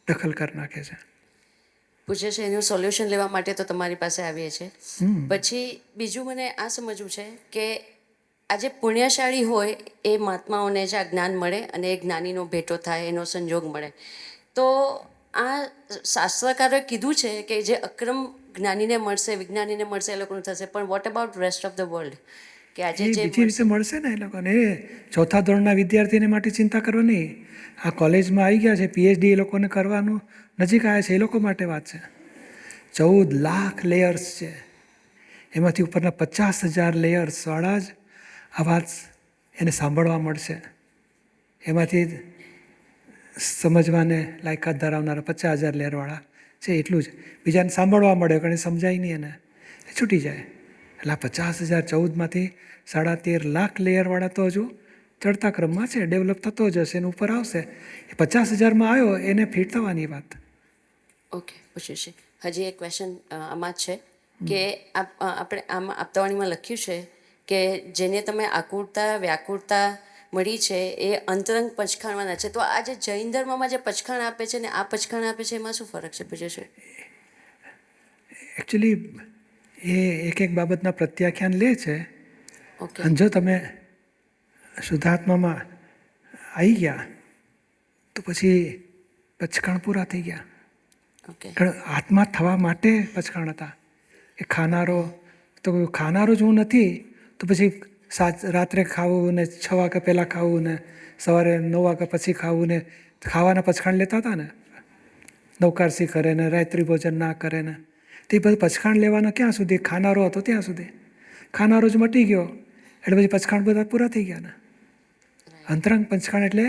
દખલ કરી નાખે છે. પૂછે એનું સોલ્યુશન લેવા માટે તો તમારી પાસે આવીએ છીએ. પછી બીજું મને આ સમજવું છે કે આજે પુણ્યશાળી હોય એ મહાત્માઓને જ આ જ્ઞાન મળે અને એ જ્ઞાનીનો ભેટો થાય, એનો સંજોગ મળે. તો આ શાસ્ત્રકારોએ કીધું છે કે જે અક્રમ જ્ઞાનીને મળશે, વિજ્ઞાનીને મળશે, એ લોકોનું થશે. પણ what about rest of the world? કે આજે એ જે બીજી રીતે મળશે ને એ લોકોને. એ ચોથા ધોરણના વિદ્યાર્થીને માટે ચિંતા કરવાની. આ કોલેજમાં આવી ગયા છે, PhD એ લોકોને કરવાનું નજીક આવ્યા છે, એ લોકો માટે વાત છે. 14 લાખ લેયર્સ છે, એમાંથી ઉપરના 50,000 લેયર્સ વાળા જ અવાજ એને સાંભળવા મળશે. એમાંથી સમજવાને લાયકાત ધરાવનારા 50,000 લેયરવાળા છે, એટલું જ. બીજાને સાંભળવા મળે કારણ સમજાય નહીં એને, એ છૂટી જાય. એટલે આ 50,000 14માંથી 13.5 લાખ લેયરવાળા તો હજુ ચડતા ક્રમમાં છે, ડેવલપ થતો જશે, એનું ઉપર આવશે. એ 50,000માં આવ્યો એને ફિટ થવાની વાત. ઓકે, પૂછ્યું છે. હજી એક ક્વેશ્ચન આમાં જ છે કે આપણે આમાં આપતાવાણીમાં લખ્યું છે કે જેને તમે આકુળતા વ્યાકુળતા મળી છે એ અંતરંગ પચખાણવાના છે. તો આ જે જૈન ધર્મમાં જે પચખાણ આપે છે ને આ પચખાણ આપે છે, એમાં શું ફરક છે પૂછ્યું છે? એકચ્યુઅલી એ એક એક બાબતના પ્રત્યાખ્યાન લે છે. ઓકે, અને જો તમે શુદ્ધાત્મામાં આવી ગયા તો પછી પચખાણ પૂરા થઈ ગયા. ઓકે, કારણ આત્મા થવા માટે પચખાણ હતા. એ ખાનારો તો ખાનારો જ હું નથી તો પછી રાત્રે ખાવું ને 6 વાગ્યા પહેલાં ખાવું ને સવારે 9 વાગ્યા પછી ખાવું ને ખાવાના પચખાણ લેતા હતા ને. નવકારસી કરે ને રાત્રિ ભોજન ના કરે ને તે બધું પચખાણ લેવાના ક્યાં સુધી? ખાનારો હતો ત્યાં સુધી. ખાનારો જ મટી ગયો એટલે પછી પચખાણ બધા પૂરા થઈ ગયા ને. અંતરંગ પચખાણ એટલે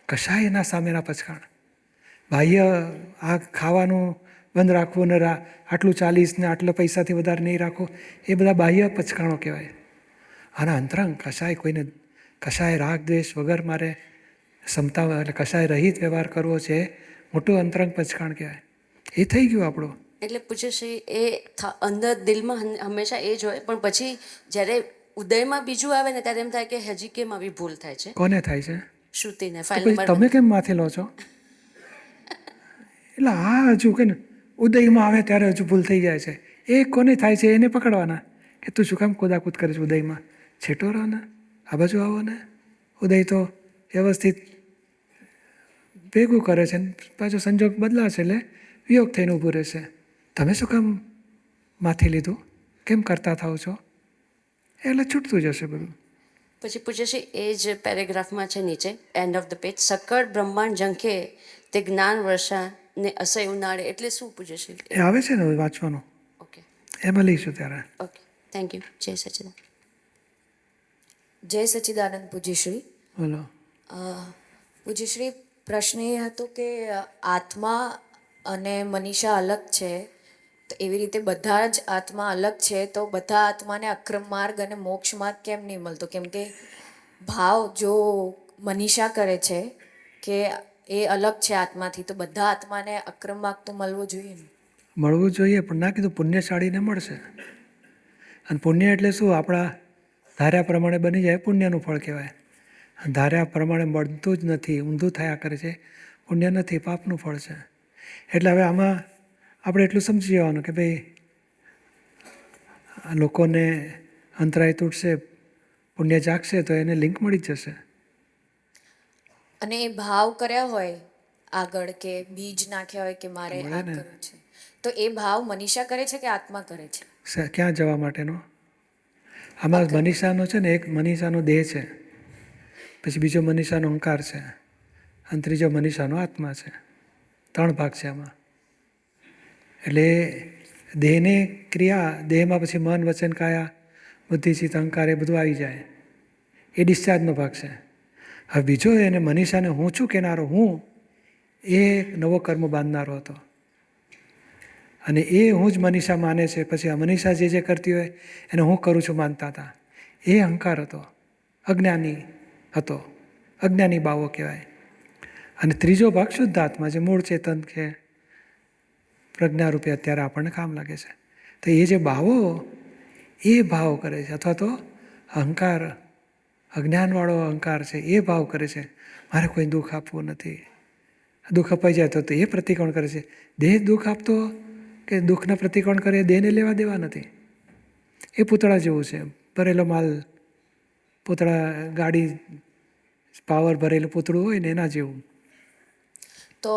કશાય એના સામેના પચખાણ. બાહ્ય આ ખાવાનું બંધ રાખવું ને આટલું 40 ને આટલા પૈસાથી વધારે નહીં રાખવું, એ બધા બાહ્ય પચખાણો કહેવાય. અને અંતરંગ કશાય કોઈને કશાય રાગ દ્વેષ વગર મારે ક્ષમતા એટલે કશાય રહિત વ્યવહાર કરવો છે, મોટું અંતરંગ પચખાણ કહેવાય. એ થઈ ગયું આપણું. એટલે પૂછે છે એ અંદર દિલમાં હંમેશા એ જ હોય, પણ પછી જ્યારે ઉદયમાં બીજું આવે ને ત્યારે એમ થાય કે હજી કેમ આવી ભૂલ થાય છે. કોને થાય છે? શ્રુતિને તો ફાઇલ પછી નંબર તમે કેમ માથે લો છો? એટલે આ હજુ કે ને ઉદયમાં આવે ત્યારે હજુ ભૂલ થઈ જાય છે. એ કોને થાય છે એને પકડવાના કે તું શું કામ કૂદાકૂદ કરે છે ઉદયમાં? છેટો રહો ને, આ બાજુ આવો ને. ઉદય તો વ્યવસ્થિત ભેગું કરે છે ને પાછો સંજોગ બદલાશે એટલે વિયોગ થઈને ઊભું રહેશે. તમે શું કામ માથે લીધું? કેમ કરતા થાવ છો? એટલે છૂટતું જશે બધું. પછી પૂછે છે એ જ પેરેગ્રાફમાં છે નીચે એન્ડ ઓફ ધ પેજ, સકળ બ્રહ્માંડ ઝંખે તે જ્ઞાન વર્ષા ને અસહ્ય ઉનાળે. એટલે શું પૂછે છે? એ આવે છે ને વાંચવાનું, ઓકે, એમાં લઈશું ત્યારે. Okay, thank you. જય સચિદાનંદ. જય સચ્ચિદાનંદ પૂજ્યશ્રી. બોલો. પૂજ્યશ્રી, પ્રશ્ન એ હતો કે આત્મા અને મનીષા અલગ છે, તો એવી રીતે બધા જ આત્મા અલગ છે, તો બધા આત્માને અક્રમ માર્ગ અને મોક્ષ માર્ગ કેમ નહીં મળતો? કેમ કે ભાવ જો મનીષા કરે છે કે એ અલગ છે આત્માથી, તો બધા આત્માને અક્રમ માર્ગ તો મળવો જોઈએ ને. મળવું જોઈએ, પણ ના કીધું પુણ્યશાળીને મળશે. અને પુણ્ય એટલે શું? આપણા ધાર્યા પ્રમાણે બની જાય પુણ્યનું ફળ કહેવાય. ધાર્યા પ્રમાણે મળતું જ નથી, ઊંધું થયા કરે છે, પુણ્ય નથી, પાપનું ફળ છે. એટલે હવે આમાં આપણે એટલું સમજી જવાનું કે ભાઈ લોકોને અંતરાય તૂટશે, પુણ્ય જાગશે તો એને લિંક મળી જ જશે. અને એ ભાવ કર્યા હોય આગળ કે બીજ નાખ્યા હોય કે મારે આ કરવું છે, તો એ ભાવ મનીષા કરે છે કે આત્મા કરે છે? ક્યાં જવા માટેનો? આમાં મનીષાનો છે ને, એક મનીષાનો દેહ છે, પછી બીજો મનીષાનો અહંકાર છે, અને ત્રીજો મનીષાનો આત્મા છે. 3 ભાગ છે આમાં. એટલે દેહની ક્રિયા, દેહમાં પછી મન વચન કાયા બુદ્ધિ ચિત્ત અહંકાર એ બધું આવી જાય, એ ડિસ્ચાર્જનો ભાગ છે. હવે બીજો એને મનીષાને હું છું કહેનારો હું, એ નવો કર્મ બાંધનારો હતો. અને એ હું જ મનીષા માને છે. પછી આ મનીષા જે કરતી હોય એને હું કરું છું માનતા હતા, એ અહંકાર હતો, અજ્ઞાની હતો, અજ્ઞાની બાવો કહેવાય. અને ત્રીજો ભાગ શુદ્ધ આત્મા જે મૂળ ચેતન છે, પ્રજ્ઞારૂપે અત્યારે આપણને કામ લાગે છે. તો એ જે બાવો એ ભાવ કરે છે, અથવા તો અહંકાર અજ્ઞાનવાળો અહંકાર છે એ ભાવ કરે છે મારે કોઈ દુઃખ આપવું નથી. દુઃખ અપાઈ જાય તો એ પ્રતિકોણ કરે છે. દેહ દુઃખ આપતો કે દુઃખના પ્રતિકોણ કરે, દેહને લેવા દેવા નથી. એ પૂતળા જેવું છે, ભરેલો માલ પૂતળા ગાડી પાવર ભરેલું પૂતળું હોય ને એના જેવું. તો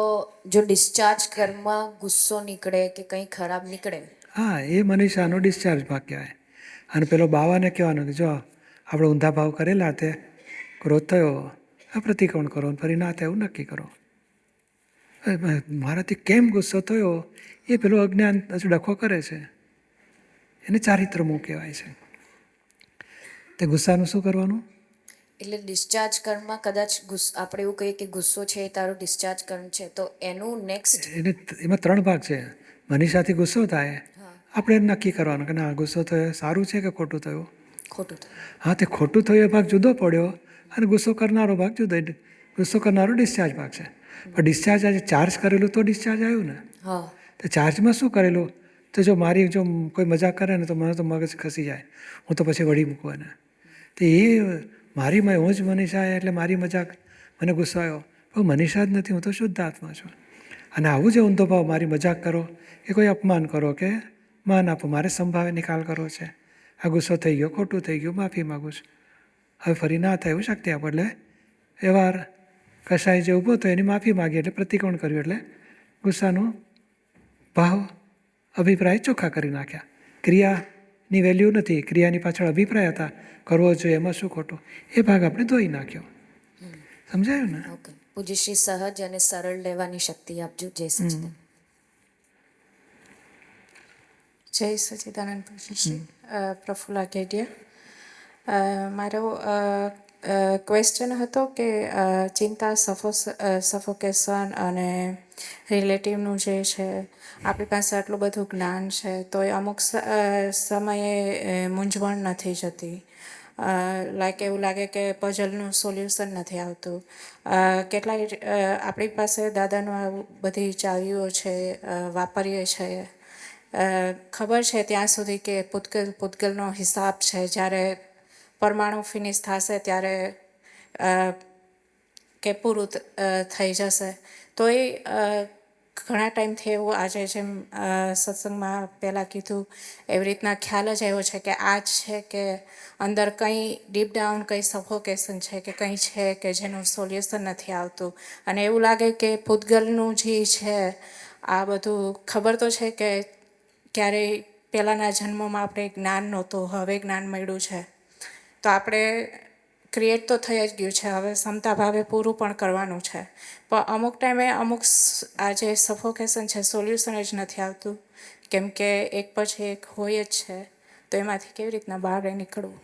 જો ડિસ્ચાર્જ કર્મમાં ગુસ્સો નીકળે કે કંઈ ખરાબ નીકળે, હા, એ મનીષાનો ડિસ્ચાર્જ ભાગ કહેવાય. અને પેલો બાવાને કહેવાનું કે જો આપણે ઊંધા ભાવ કરેલા તે ક્રોધ થયો, આ પ્રતિક્રમણ કરો અને ફરી ના થાય એવું નક્કી કરો. મારાથી કેમ ગુસ્સો થયો એ પેલો અજ્ઞાન હજુ ડખો કરે છે, એને ચારિત્રમું કહેવાય છે. તે ગુસ્સાનું શું કરવાનું? એટલે ડિસ્ચાર્જ કર્મમાં કદાચ આપણે એવું કહીએ કે ગુસ્સો છે એ તારો ડિસ્ચાર્જ કર્મ છે, તો એનું નેક્સ્ટ એમાં 3 ભાગ છે. મનીષાથી ગુસ્સો થાય, આપણે નક્કી કરવાનું કે ના ગુસ્સો થયો સારું છે કે ખોટું થયું. ખોટું થયું. હા, તે ખોટું થયું એ ભાગ જુદો પડ્યો અને ગુસ્સો કરનારો ભાગ જુદો. ગુસ્સો કરનારો ડિસ્ચાર્જ ભાગ છે. પણ ડિસ્ચાર્જ આજે ચાર્જ કરેલું તો ડિસ્ચાર્જ આવ્યું ને. હા, તો ચાર્જમાં શું કરેલું? તો જો કોઈ મજાક કરે ને તો મને તો મગજ ખસી જાય, હું તો પછી વળી મૂકું એને. તો એ મારીમાં હું જ મનીષા એટલે મારી મજાક મને ગુસ્સો આવ્યો, પણ મનીષા જ નથી, હું તો શુદ્ધ આત્મા છું. અને આવું જે ઊંધો ભાવ મારી મજાક કરો કે કોઈ અપમાન કરો કે માન આપો, મારે સંભાવે નિકાલ કરવો છે. આ ગુસ્સો થઈ ગયો, ખોટું થઈ ગયું, માફી માગું છું, હવે ફરી ના થાય એવું શક્તિ આપો. એટલે વ્યવહાર કશાય જે ઊભો તો એની માફી માગી એટલે પ્રતિક્રમણ કર્યું, એટલે ગુસ્સાનો ભાવ અભિપ્રાય ચોખ્ખા કરી નાખ્યા. ક્રિયાની વેલ્યુ નથી, ક્રિયાની પાછળ અભિપ્રાય હતા, કરવો જોઈએ એમાં શું ખોટું, એ ભાગ આપણે ધોઈ નાખ્યો. સમજાયું ને? ઓકે. પૂજ્યશ્રી સહજ અને સરળ લેવાની શક્તિ આપજો. જય સચિદાનંદ. જય સચિદાનંદ પૂજ્યશ્રી. પ્રફુલ્લા કેડિયા. મારો ક્વેશ્ચન હતો કે ચિંતા, સફોકેશન અને રિલેટિવનું જે છે, આપણી પાસે આટલું બધું જ્ઞાન છે તો એ અમુક સમયે મૂંઝવણ નથી જતી. લાઈક એવું લાગે કે પઝલનું સોલ્યુશન નથી આવતું. કેટલાય આપણી પાસે દાદાનું આ બધી ચાવીઓ છે, વાપરીએ છીએ. ખબર છે ત્યાં સુધી કે પૂતગલનો હિસાબ છે, જ્યારે પરમાણુ ફિનિશ થશે ત્યારે કે પૂરું થઈ જશે. તો એ ઘણા ટાઈમથી એવું, આજે જેમ સત્સંગમાં પહેલાં કીધું એવી રીતના ખ્યાલ જ એવો છે કે આ જ છે કે અંદર કંઈ ડીપ ડાઉન કંઈ સફોકેશન છે કે કંઈ છે કે જેનું સોલ્યુશન નથી આવતું. અને એવું લાગે કે પૂતગલનું જે છે આ બધું ખબર તો છે કે ક્યારેય પહેલાંના જન્મોમાં આપણે જ્ઞાન નહોતું, હવે જ્ઞાન મળ્યું છે, તો આપણે ક્રિએટ તો થઈ જ ગયું છે, હવે ક્ષમતા ભાવે પૂરું પણ કરવાનું છે. પણ અમુક ટાઈમે અમુક આ જે સફોકેશન છે સોલ્યુશન જ નથી આવતું, કેમ કે એક પછી એક હોય જ છે. તો એમાંથી કેવી રીતના બહાર નીકળવું?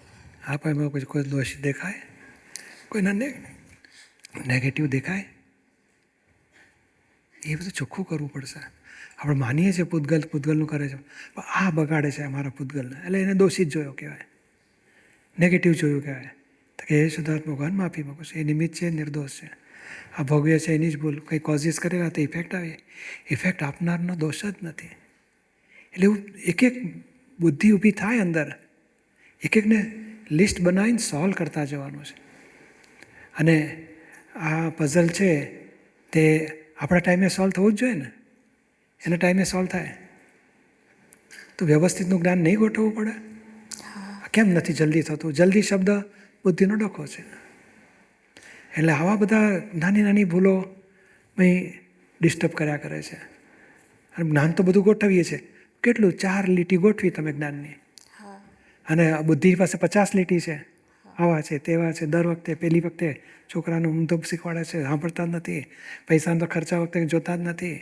હા, પણ એમાં પછી કોઈ દોષ દેખાય, કોઈના નેગેટિવ દેખાય, એ બધું ચોખ્ખું કરવું પડશે. આપણે માનીએ છીએ પૂતગલનું કરે છે, પણ આ બગાડે છે અમારા પૂતગલને, એટલે એને દોષિત જોયો કહેવાય, નેગેટિવ જોયું કહેવાય. તો કે એ શુદ્ધાત્મા ભગવાન માફી માગો છે, એ નિમિત્ત છે, નિર્દોષ છે, આ ભોગવ્ય છે એની જ ભૂલ, કંઈ કોઝિસ કરેલા તો ઇફેક્ટ આવે, ઇફેક્ટ આપનારનો દોષ જ નથી. એટલે એવું એક એક બુદ્ધિ ઊભી થાય અંદર, એક એકને લિસ્ટ બનાવીને સોલ્વ કરતા જવાનું છે. અને આ પઝલ છે તે આપણા ટાઈમે સોલ્વ થવું જ જોઈએ ને, એના ટાઈમે સોલ્વ થાય તો વ્યવસ્થિતનું જ્ઞાન નહીં ગોઠવવું પડે. કેમ નથી જલ્દી થતું? જલ્દી શબ્દ બુદ્ધિનો ડખો છે. એટલે આવા બધા નાની નાની ભૂલો ડિસ્ટર્બ કર્યા કરે છે. અને જ્ઞાન તો બધું ગોઠવીએ છીએ, કેટલું 4 લીટી ગોઠવી તમે જ્ઞાનની, અને બુદ્ધિ પાસે 50 લીટી છે, આવા છે તેવા છે. દર વખતે પહેલી વખતે છોકરાનું ઊંધું શીખવાડે છે, સાંભળતા જ નથી, પૈસાનો તો ખર્ચા વખતે જોતા જ નથી,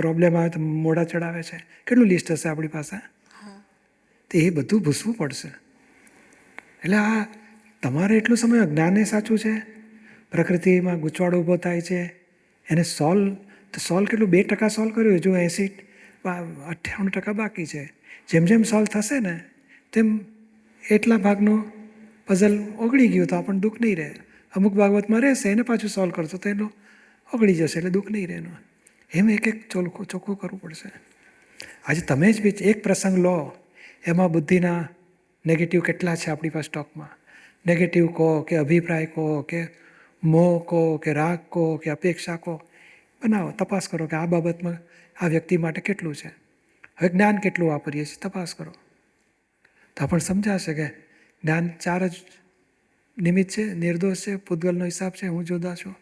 પ્રોબ્લેમ આવે તો મોઢા ચડાવે છે. કેટલું લિસ્ટ હશે આપણી પાસે? તો એ બધું ભૂસવું પડશે. એટલે આ તમારે એટલું સમય જ્ઞાન એ સાચું છે, પ્રકૃતિમાં ગૂંચવાડો ઊભો થાય છે, એને સોલ્વ કેટલું 2% સોલ્વ કર્યું, જો 98% બાકી છે. જેમ જેમ સોલ્વ થશે ને તેમ એટલા ભાગનો પઝલ ઓગળી ગયું તો આપણને દુઃખ નહીં રહે. અમુક બાબતમાં રહેશે, એને પાછું સોલ્વ કરશો તો એનો ઓગળી જશે, એટલે દુઃખ નહીં રહે એનું. એમ એક એક ચોખ્ખું કરવું પડશે. આજે તમે જ બી એક પ્રસંગ લો, એમાં બુદ્ધિના નેગેટિવ કેટલા છે આપણી પાસે સ્ટોકમાં. નેગેટિવ કહો કે અભિપ્રાય કહો કે મોહ કહો કે રાગ કહો કે અપેક્ષા કહો, બનાવો, તપાસ કરો કે આ બાબતમાં આ વ્યક્તિ માટે કેટલું છે. હવે જ્ઞાન કેટલું વાપરીએ છીએ તપાસ કરો, તો આપણને સમજાશે કે જ્ઞાન 4 જ નિમિત્ત છે, નિર્દોષ છે, પૂતગલનો હિસાબ છે, હું જુદા છું,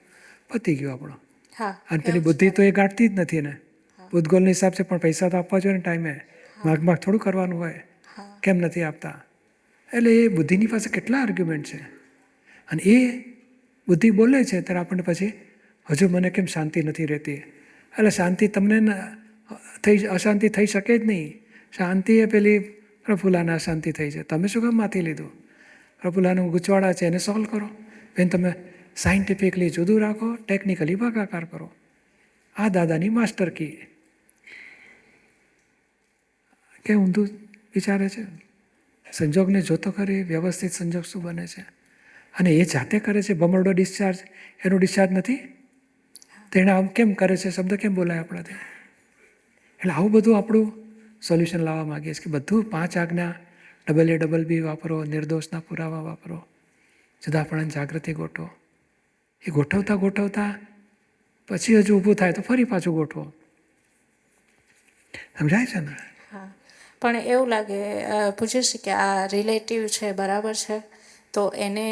પતી ગયો આપણો. હા અને પેલી બુદ્ધિ તો એ ગાંઠતી જ નથી ને. પૂતગલનો હિસાબ છે, પણ પૈસા તો આપવા જોઈએ ને ટાઈમે. માગ થોડું કરવાનું હોય, કેમ નથી આપતા? એટલે એ બુદ્ધિની પાસે કેટલા આર્ગ્યુમેન્ટ છે. અને એ બુદ્ધિ બોલે છે ત્યારે આપણને પછી હજુ મને કેમ શાંતિ નથી રહેતી. એટલે શાંતિ તમને અશાંતિ થઈ શકે જ નહીં. શાંતિ એ પેલી પ્રફુલ્લાને અશાંતિ થઈ છે. તમે શું કામ માથી લીધું? પ્રફુલ્લાનું ગૂંચવાડા છે એને સોલ્વ કરો. બેન તમે સાયન્ટિફિકલી જુદું રાખો, ટેકનિકલી ભાગાકાર કરો. આ દાદાની માસ્ટર કી. કે ઊંધું વિચારે છે. સંજોગને જોતો કરી વ્યવસ્થિત સંજોગ શું બને છે. અને એ જાતે કરે છે ભમરડો ડિસ્ચાર્જ, એનું ડિસ્ચાર્જ નથી. તેણે આમ કેમ કરે છે, શબ્દ કેમ બોલાય આપણાથી? એટલે આવું બધું આપણું સોલ્યુશન લાવવા માગીએ છીએ કે બધું 5 આજ્ઞા BB વાપરો, નિર્દોષના પુરાવા વાપરો, જુદાપણાની જાગૃતિ ગોઠવો. એ ગોઠવતા પછી હજુ ઊભું થાય તો ફરી પાછું ગોઠવો. સમજાય છે ને? હા પણ એવું લાગે પૂછીશ કે આ રિલેટિવ છે બરાબર છે, તો એને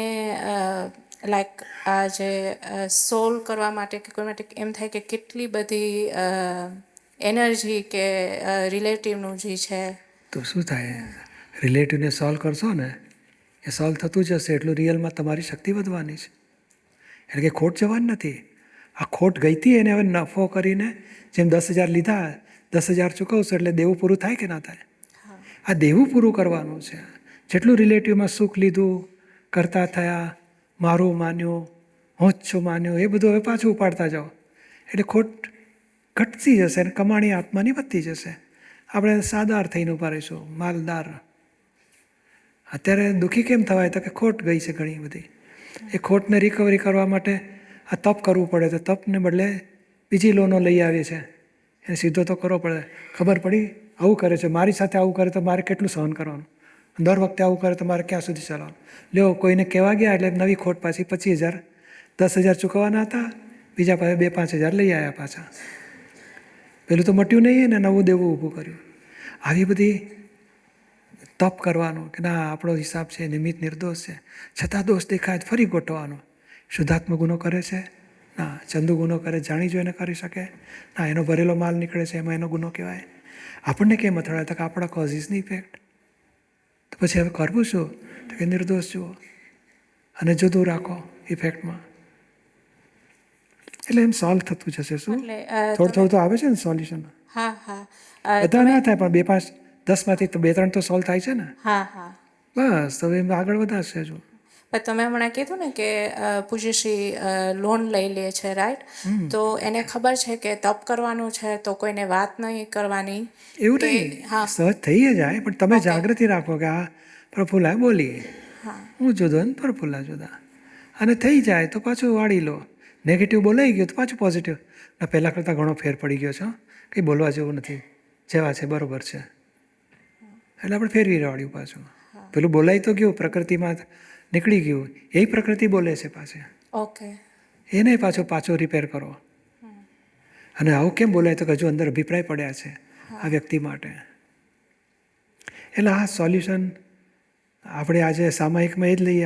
લાઈક આ જે સોલ્વ કરવા માટે કે કોઈ માટે એમ થાય કે કેટલી બધી એનર્જી કે રિલેટિવનું જે છે. તો શું થાય? રિલેટિવને સોલ્વ કરશો ને એ સોલ્વ થતું જશે એટલું રિયલમાં તમારી શક્તિ વધવાની છે. એટલે કે ખોટ જવાની નથી. આ ખોટ ગઈ હતી એને હવે નફો કરીને જેમ 10,000 લીધા, 10,000 ચૂકવશો એટલે દેવું પૂરું થાય કે ના થાય? આ દેવું પૂરું કરવાનું છે. જેટલું રિલેટિવમાં સુખ લીધું, કરતા થયા, મારું માન્યું, હું જ છું માન્યું, એ બધું હવે પાછું ઉપાડતા જાઓ એટલે ખોટ ઘટતી જશે અને કમાણી આત્માની વધતી જશે. આપણે સાદાર થઈને ઉભા રહીશું, માલદાર. અત્યારે દુઃખી કેમ થવાય? તો કે ખોટ ગઈ છે ઘણી બધી. એ ખોટને રિકવરી કરવા માટે આ તપ કરવું પડે. તો તપને બદલે બીજી લોનો લઈ આવીએ છે. એને સીધો તો કરવો પડે. ખબર પડી આવું કરે છે, મારી સાથે આવું કરે તો મારે કેટલું સહન કરવાનું? દર વખતે આવું કરે તો મારે ક્યાં સુધી ચાલવાનું? લ્યો કોઈને કહેવા ગયા એટલે નવી ખોટ પાછી 25,000, 10,000 ચૂકવવાના હતા, બીજા પાસે 2-5,000 લઈ આવ્યા પાછા. પેલું તો મટ્યું નહીં ને નવું દેવું ઊભું કર્યું. આવી બધી તપ કરવાનું કે ના આપણો હિસાબ છે, નિમિત્ત નિર્દોષ છે, છતાં દોષ દેખાય ફરી ગોઠવાનો. શુદ્ધાત્મા ગુનો કરે છે ના, ચંદુ ગુનો કરે જાણી જોઈને કરી શકે ના, એનો ભરેલો માલ નીકળે છે એમાં એનો ગુનો કહેવાય. આપણને કેમ અથડાય? તો કે આપણા કોઝિસની ઇફેક્ટ. તો પછી હવે કરવું શું? તો કે નિર્દોષ જુઓ અને જુદું રાખો ઇફેક્ટમાં. એટલે એમ સોલ્વ થતું જશે. શું થોડું તો આવે છે ને સોલ્યુશન? હા હા બધા ના થાય પણ 2-5, 10માંથી તો 2-3 તો સોલ્વ થાય છે ને. હા હા બસ તો એમ આગળ વધારશે હજુ. પણ તમે હમણાં કીધું ને કે પૂજ્યશ્રી લોન લઈ લે છે, રાઈટ? તો એને ખબર છે કે તપ કરવાનું છે તો કોઈને વાત નહીં કરવાની. એવું નહીં, સહજ થઈ જાય પણ તમે જાગૃતિ રાખો કે આ પ્રફુલ્લા બોલી, હું જુદો ને પ્રફુલ્લા જુદા. અને થઈ જાય તો પાછું વાળી લો. નેગેટિવ બોલાઈ ગયું તો પાછું પોઝિટિવ. પહેલાં કરતાં ઘણો ફેર પડી ગયો છે, કંઈ બોલવા જેવું નથી, જેવા છે બરાબર છે. એટલે આપણે ફેરવી વાળ્યું પાછું. પેલું બોલાઈ તો ગયું, પ્રકૃતિમાં નીકળી ગયું, એ પ્રકૃતિ બોલે છે પાછી. ઓકે. એને પાછો રિપેર કરો. અને આવું કેમ બોલાય? તો કે હજુ અંદર અભિપ્રાય પડ્યા છે આ વ્યક્તિ માટે. એટલે આ સોલ્યુશન આપણે આજે સામાયિકમાં એ જ લઈએ.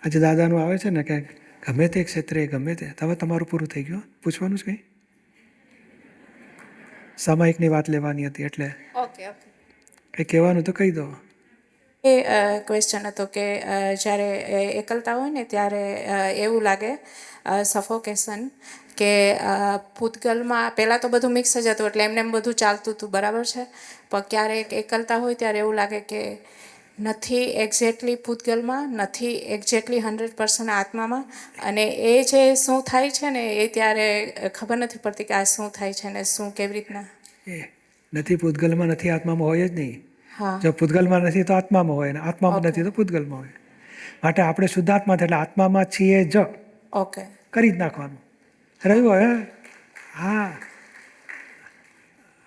આજે દાદાનું આવે છે ને કે ગમે તે ક્ષેત્રે ગમે તે, હવે તમારું પૂરું થઈ ગયું, પૂછવાનું જ કંઈ? સામાયિકની વાત લેવાની હતી એટલે ઓકે ઓકે કંઈ કહેવાનું તો કહી દો. એ ક્વેશ્ચન હતો કે જ્યારે એકલતા હોય ને ત્યારે એવું લાગે સફોકેશન કે પૂતગલમાં પહેલાં તો બધું મિક્સ જ હતું એટલે એમને એમ બધું ચાલતું હતું, બરાબર છે. પણ ક્યારેક એકલતા હોય ત્યારે એવું લાગે કે નથી એક્ઝેક્ટલી પૂતગલમાં, નથી એક્ઝેક્ટલી 100% આત્મામાં, અને એ જે શું થાય છે ને એ ત્યારે ખબર નથી પડતી કે આ શું થાય છે ને શું કેવી રીતના. એ નથી પૂતગલમાં, નથી આત્મામાં હોય જ નહીં. હા જો પૂતગલમાં નથી તો આત્મામાં હોય, ને આત્મામાં નથી તો પૂતગલમાં હોય. માટે આપણે શુદ્ધાત્મા એટલે આત્મામાં છીએ જ. ઓકે. કરી જ નાખવાનું રહ્યું. હવે હા,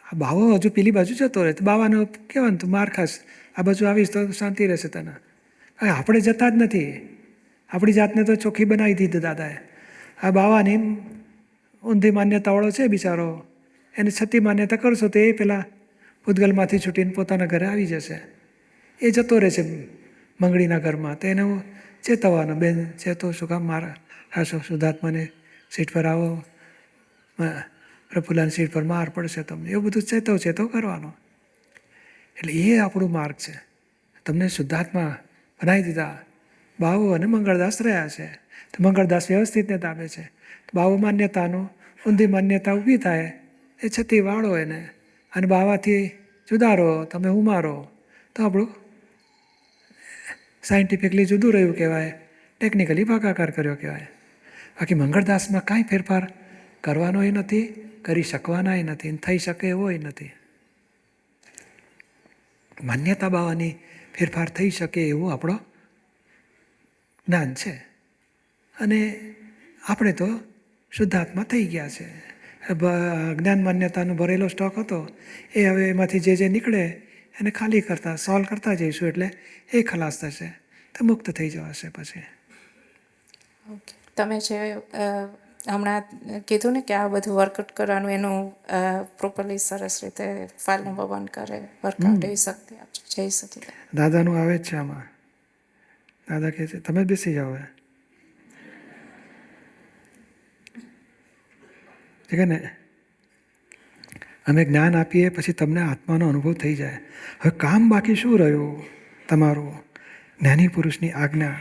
આ બાવો હજુ પેલી બાજુ જતો રહે તો બાવાનો કહેવાનું તું માર ખાસ, આ બાજુ આવીશ તો શાંતિ રહેશે તને. આપણે જતા જ નથી. આપણી જાતને તો ચોખ્ખી બનાવી દીધી દાદાએ. આ બાવાની ઊંધી માન્યતાવાળો છે બિચારો, એને છતી માન્યતા કરશો તો એ પેલા પૂતગલમાંથી છૂટીને પોતાના ઘરે આવી જશે. એ જતો રહે છે મંગળીના ઘરમાં, તો એને હું ચેતવવાનો, બેન ચેતો શું કામ મારા આ શુદ્ધાત્માને સીટ પર આવો, પ્રફુલ્લાની સીટ પર માર પડશે તમને, એવું બધું ચેતવ કરવાનો. એટલે એ આપણું માર્ગ છે. તમને શુદ્ધાત્મા બનાવી દીધા, બાવો અને મંગળદાસ રહ્યા છે, તો મંગળદાસ વ્યવસ્થિતને તાબે છે. બાવો માન્યતાનો ઊંધી માન્યતા ઊભી થાય એ છતી વાળો એને, અને બાવાથી જુદા રહો, તમે ઉમારો, તો આપણું સાયન્ટિફિકલી જુદું રહ્યું કહેવાય, ટેકનિકલી ભાગાકાર કર્યો કહેવાય. બાકી મંગળદાસમાં કાંઈ ફેરફાર કરવાનો એ નથી, કરી શકવાના એ નથી, થઈ શકે એવો એ નથી. માન્યતા બાવાની ફેરફાર થઈ શકે એવું આપણો જ્ઞાન છે. અને આપણે તો શુદ્ધાત્મા થઈ ગયા છે. જ્ઞાન માન્યતાનો ભરેલો સ્ટોક હતો એ હવે એમાંથી જે નીકળે એને ખાલી કરતા સોલ્વ કરતા જઈશું, એટલે એ ખલાસ થશે, તો મુક્ત થઈ જવાશે પછી. ઓકે, તમે જે હમણાં કીધું ને કે આ બધું વર્કઆઉટ કરવાનું, એનું પ્રોપરલી સરસ રીતે ફાઇલ નંબર 1 કરે વર્કઆઉટ, એવી શક્તિ આપજો. જય સચિદાનંદ. દાદાનું આવે જ છે આમાં. દાદા કહે છે તમે બેસી જાઓ હવે, ઠીક છે ને. અમે જ્ઞાન આપીએ પછી તમને આત્માનો અનુભવ થઈ જાય. હવે કામ બાકી શું રહ્યું તમારું? જ્ઞાની પુરુષની આજ્ઞા,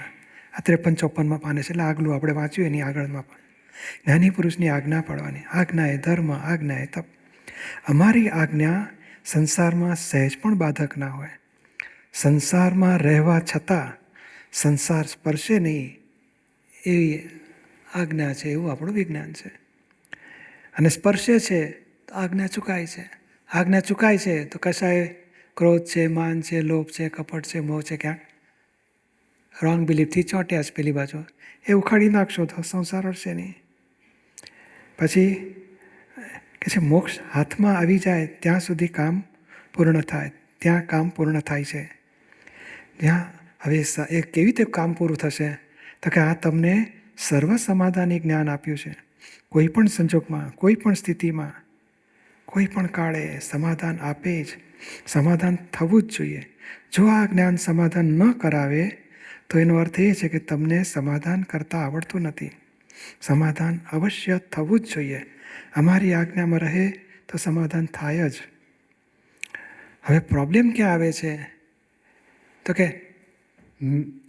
આ 53-54 પાને છે, એટલે આગલું આપણે વાંચ્યું એની આગળમાં પણ જ્ઞાની પુરુષની આજ્ઞા પાડવાની. આજ્ઞા એ ધર્મ, આજ્ઞા એ તપ. અમારી આજ્ઞા સંસારમાં સહેજ પણ બાધક ના હોય. સંસારમાં રહેવા છતાં સંસાર સ્પર્શે નહીં એવી આજ્ઞા છે, એવું આપણું વિજ્ઞાન છે. અને સ્પર્શે છે તો આજ્ઞા ચૂકાય છે. આજ્ઞા ચૂકાય છે તો કશાય ક્રોધ છે, માન છે, લોભ છે, કપટ છે, મોહ છે, ક્યાંક રોંગ બિલીફથી ચોંટ્યા છે પેલી બાજુ, એ ઉખાડી નાખશો તો સંસાર અડશે નહીં. પછી કે છે મોક્ષ હાથમાં આવી જાય ત્યાં સુધી કામ પૂર્ણ થાય, ત્યાં કામ પૂર્ણ થાય છે. ત્યાં હવે એ કેવી રીતે કામ પૂરું થશે? તો કે આ તમને સર્વ સમાધાની જ્ઞાન આપ્યું છે. કોઈ પણ સંજોગમાં, કોઈ પણ સ્થિતિમાં, કોઈ પણ કાળે સમાધાન આપે જ. સમાધાન થવું જ જોઈએ. જો આ જ્ઞાન સમાધાન ન કરાવે તો એનો અર્થ એ છે કે તમને સમાધાન કરતાં આવડતું નથી. સમાધાન અવશ્ય થવું જ જોઈએ. અમારી આજ્ઞામાં રહે તો સમાધાન થાય જ. હવે પ્રોબ્લેમ ક્યાં આવે છે? તો કે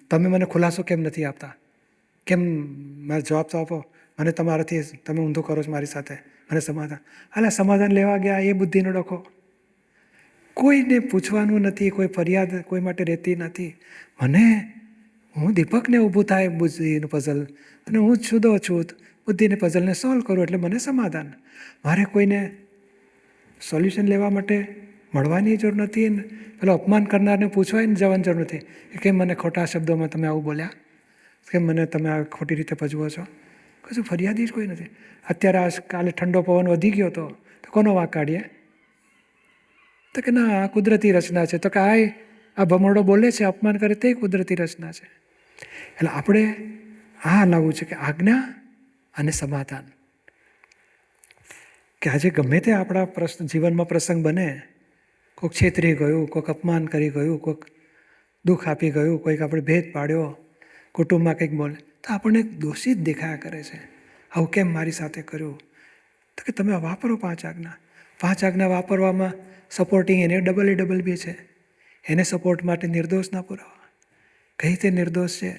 તમે મને ખુલાસો કેમ નથી આપતા? કેમ મારે જવાબ તો આપો, મને તમારાથી તમે ઊંધું કરો છો મારી સાથે, મને સમાધાન. અલા સમાધાન લેવા ગયા એ બુદ્ધિનો ડખો. કોઈને પૂછવાનું નથી, કોઈ ફરિયાદ કોઈ માટે રહેતી નથી. હું દીપકને ઊભું થાય બુદ્ધિનું પઝલ, અને હું જ છુદો છું, બુદ્ધિને પઝલને સોલ્વ કરું એટલે મને સમાધાન. મારે કોઈને સોલ્યુશન લેવા માટે મળવાની જરૂર નથી, ને પેલો અપમાન કરનારને પૂછવાય જવાની જરૂર નથી કે કેમ મને ખોટા શબ્દોમાં તમે આવું બોલ્યા, કેમ મને તમે આ ખોટી રીતે ભજવો છો. કશું ફરિયાદી જ કોઈ નથી. અત્યારે આ કાલે ઠંડો પવન વધી ગયો તો કોનો વાંક કાઢીએ? તો કે ના, આ કુદરતી રચના છે. તો કે આ ભમરડો બોલે છે, અપમાન કરે તે કુદરતી રચના છે. એટલે આપણે આ લાવવું છે કે આજ્ઞા અને સમાધાન. કે આજે ગમે તે આપણા જીવનમાં પ્રસંગ બને, કોઈક છેતરી ગયું, કોઈક અપમાન કરી ગયું, કોઈક દુઃખ આપી ગયું, કોઈક આપણે ભેદ પાડ્યો, કુટુંબમાં કંઈક બોલે, તો આપણને દોષિત દેખાયા કરે છે. આવું કેમ મારી સાથે કર્યું? તો કે તમે વાપરો 5 આજ્ઞા. 5 આજ્ઞા વાપરવામાં સપોર્ટિંગ એને ડબલ બી છે. એને સપોર્ટ માટે નિર્દોષ ના પુરાવા. કઈ રીતે નિર્દોષ છે?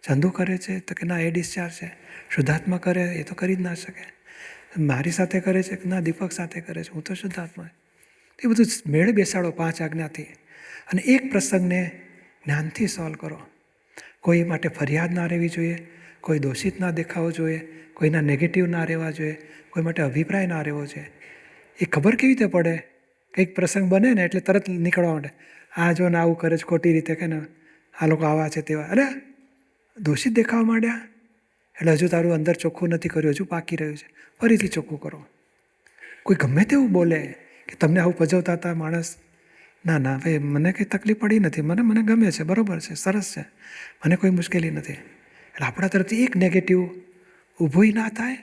ચંદુ કરે છે તો કે ના, એ ડિસ્ચાર્જ છે. શુદ્ધાત્મા કરે એ તો કરી જ ના શકે. મારી સાથે કરે છે કે ના, દીપક સાથે કરે છે, હું તો શુદ્ધાત્મા. એ બધું મેળ બેસાડો 5 આજ્ઞાથી, અને એક પ્રસંગને જ્ઞાનથી સોલ્વ કરો. કોઈ માટે ફરિયાદ ના રહેવી જોઈએ, કોઈ દોષિત ના દેખાવો જોઈએ, કોઈના નેગેટિવ ના રહેવા જોઈએ, કોઈ માટે અભિપ્રાય ના રહેવો જોઈએ. એ ખબર કેવી રીતે પડે? કંઈક પ્રસંગ બને ને એટલે તરત નીકળવા માંડે, આ જો ને આવું કરે છે ખોટી રીતે, કે ને આ લોકો આવા છે તેવા. અરે દોષિત દેખાવા માંડ્યા એટલે હજુ તારું અંદર ચોખ્ખું નથી કર્યું, હજુ પાકી રહ્યું છે, ફરીથી ચોખ્ખું કરો. કોઈ ગમે તેવું બોલે કે તમને આવું પજવતા હતા માણસ, ના ભાઈ મને કંઈ તકલીફ પડી નથી, મને ગમે છે, બરાબર છે, સરસ છે, મને કોઈ મુશ્કેલી નથી. એટલે આપણા તરફથી એક નેગેટિવ ઊભું ના થાય,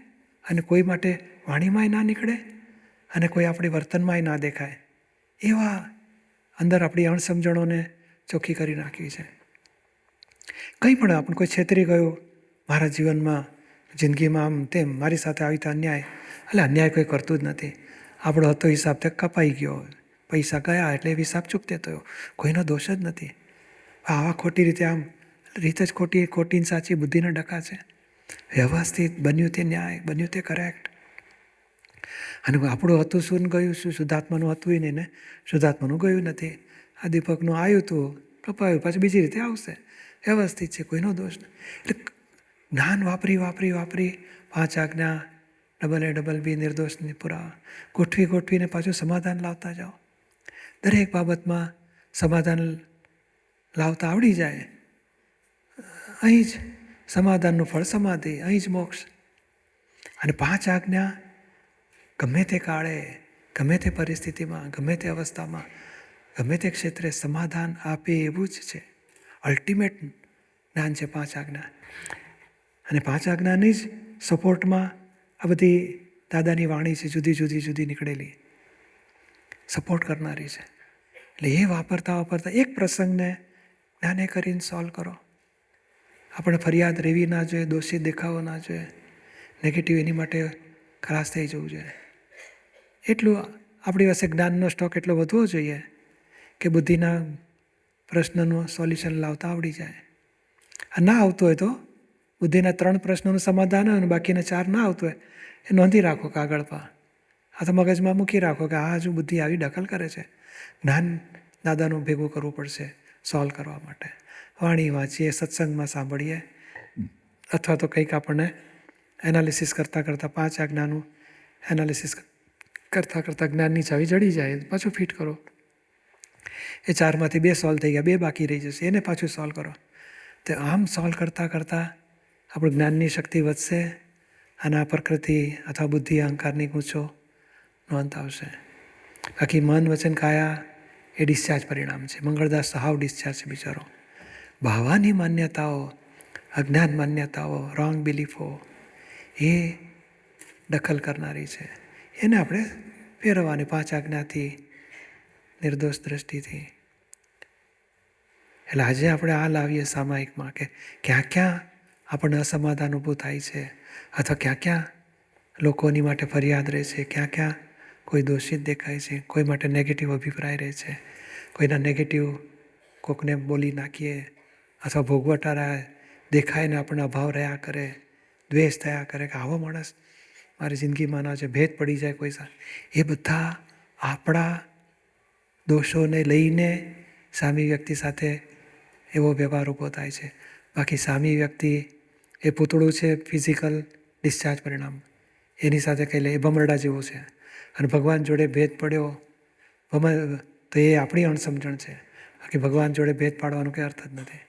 અને કોઈ માટે વાણીમાંય ના નીકળે, અને કોઈ આપણી વર્તનમાંય ના દેખાય. એવા અંદર આપણી અણસમજણોને ચોખ્ખી કરી નાખવી છે. કંઈ પણ આપણને કોઈ છેતરી ગયું મારા જીવનમાં, જિંદગીમાં આમ તેમ, મારી સાથે આવી રીતે અન્યાય, એટલે અન્યાય કોઈ કરતું જ નથી. આપણો હતો હિસાબ તે કપાઈ ગયો, પૈસા ગયા એટલે એ હિસાબ ચૂકતે થયો, કોઈનો દોષ જ નથી. આવા ખોટી રીતે આમ રીત જ ખોટી, ખોટી ને સાચી બુદ્ધિના ડખા છે. વ્યવસ્થિત બન્યું તે ન્યાય, બન્યું તે કરેક્ટ. અને આપણું હતું શું ને ગયું શું, શુદ્ધાત્માનું હતું નહીં ને શુદ્ધાત્માનું ગયું નથી. આ દીપકનું આવ્યું હતું, કપાયું, પાછું બીજી રીતે આવશે. વ્યવસ્થિત છે, કોઈનો દોષ નહીં. એટલે જ્ઞાન વાપરી વાપરી વાપરી 5 આજ્ઞા, ડબલ બી નિર્દોષની પુરાવા ગોઠવીને પાછું સમાધાન લાવતા જાઓ. દરેક બાબતમાં સમાધાન લાવતા આવડી જાય. અહીં જ સમાધાનનું ફળ સમાધિ, અહીં જ મોક્ષ. અને 5 આજ્ઞા ગમે તે કાળે, ગમે તે પરિસ્થિતિમાં, ગમે તે અવસ્થામાં, ગમે તે ક્ષેત્રે સમાધાન આપે એવું જ છે. અલ્ટિમેટ જ્ઞાન છે 5 આજ્ઞા. અને 5 આજ્ઞાની જ સપોર્ટમાં આ બધી દાદાની વાણી છે, જુદી જુદી નીકળેલી, સપોર્ટ કરનારી છે. એટલે એ વાપરતા એક પ્રસંગને જ્ઞાને કરીને સોલ્વ કરો. આપણે ફરિયાદ રહેવી ના જોઈએ, દોષિત દેખાવો ના જોઈએ, નેગેટિવ એની માટે ખલાસ થઈ જવું જોઈએ. એટલું આપણી પાસે જ્ઞાનનો સ્ટોક એટલો વધવો જોઈએ કે બુદ્ધિના પ્રશ્નનું સોલ્યુશન લાવતા આવડી જાય. આ ના આવતું હોય તો બુદ્ધિના 3 પ્રશ્નોનું સમાધાન હોય અને બાકીના 4 ના આવતું હોય એ નોંધી રાખો કાગળ પર. આ તો મગજમાં મૂકી રાખો કે આ હજુ બુદ્ધિ આવી દખલ કરે છે. જ્ઞાન દાદાનું ભેગું કરવું પડશે સોલ્વ કરવા માટે. વાણી વાંચીએ, સત્સંગમાં સાંભળીએ, અથવા તો કંઈક આપણને એનાલિસિસ કરતાં 5 આજ્ઞાનું એનાલિસિસ કરતાં જ્ઞાનની ચાવી જડી જાય, પાછું ફિટ કરો. એ 4માંથી 2 સોલ્વ થઈ ગયા, 2 બાકી રહી જશે, એને પાછું સોલ્વ કરો. તો આમ સોલ્વ કરતાં આપણું જ્ઞાનની શક્તિ વધશે અને આ પ્રકૃતિ અથવા બુદ્ધિ અહંકારની ગૂંચો નોંધ આવશે. બાકી મન વચન કાયા એ ડિસ્ચાર્જ પરિણામ છે. મંગળદાસ હાવ ડિસ્ચાર્જ છે બિચારો. ભાવાની માન્યતાઓ, અજ્ઞાન માન્યતાઓ, રોંગ બિલીફો એ દખલ કરનારી છે. એને આપણે ફેરવવાની 5 આજ્ઞાથી, નિર્દોષ દ્રષ્ટિથી. એટલે આજે આપણે આ લાવીએ સામાયિકમાં કે ક્યાં આપણને અસમાધાન ઊભું થાય છે, અથવા ક્યાં લોકોની માટે ફરિયાદ રહે છે, ક્યાં કોઈ દોષિત દેખાય છે, કોઈ માટે નેગેટિવ અભિપ્રાય રહે છે, કોઈના નેગેટિવ કોકને બોલી નાખીએ, અથવા ભોગવટારા દેખાય ને આપણને અભાવ રહ્યા કરે, દ્વેષ થયા કરે કે આવો માણસ મારી જિંદગીમાં ના છે, ભેદ પડી જાય કોઈ સાથે. એ બધા આપણા દોષોને લઈને સામી વ્યક્તિ સાથે એવો વ્યવહાર ઊભો થાય છે. બાકી સામી વ્યક્તિ એ પૂતળું છે, ફિઝિકલ ડિસ્ચાર્જ પરિણામ, એની સાથે કંઈ લે, એ ભમરડા જેવું છે. અને ભગવાન જોડે ભેદ પડ્યો તો એ આપણી અણસમજણ છે. બાકી ભગવાન જોડે ભેદ પાડવાનો કંઈ અર્થ જ નથી.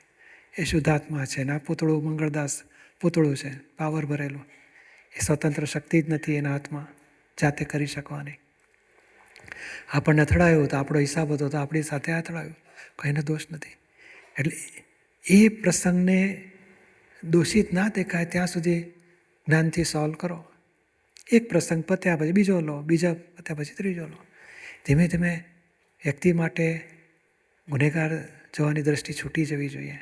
એ શુદ્ધાત્મા છે ને આ પૂતળું મંગળદાસ પૂતળું છે, પાવર ભરેલું. એ સ્વતંત્ર શક્તિ જ નથી એના હાથમાં જાતે કરી શકવાની. આપણને અથડાયું તો આપણો હિસાબ હતો તો આપણી સાથે અથડાયું, કોઈને દોષ નથી. એટલે એ પ્રસંગને દોષિત ના દેખાય ત્યાં સુધી જ્ઞાનથી સોલ્વ કરો. એક પ્રસંગ પત્યા પછી બીજો લો, બીજા પત્યા પછી ત્રીજો લો. ધીમે ધીમે વ્યક્તિ માટે ગુનેગાર જવાની દ્રષ્ટિ છૂટી જવી જોઈએ.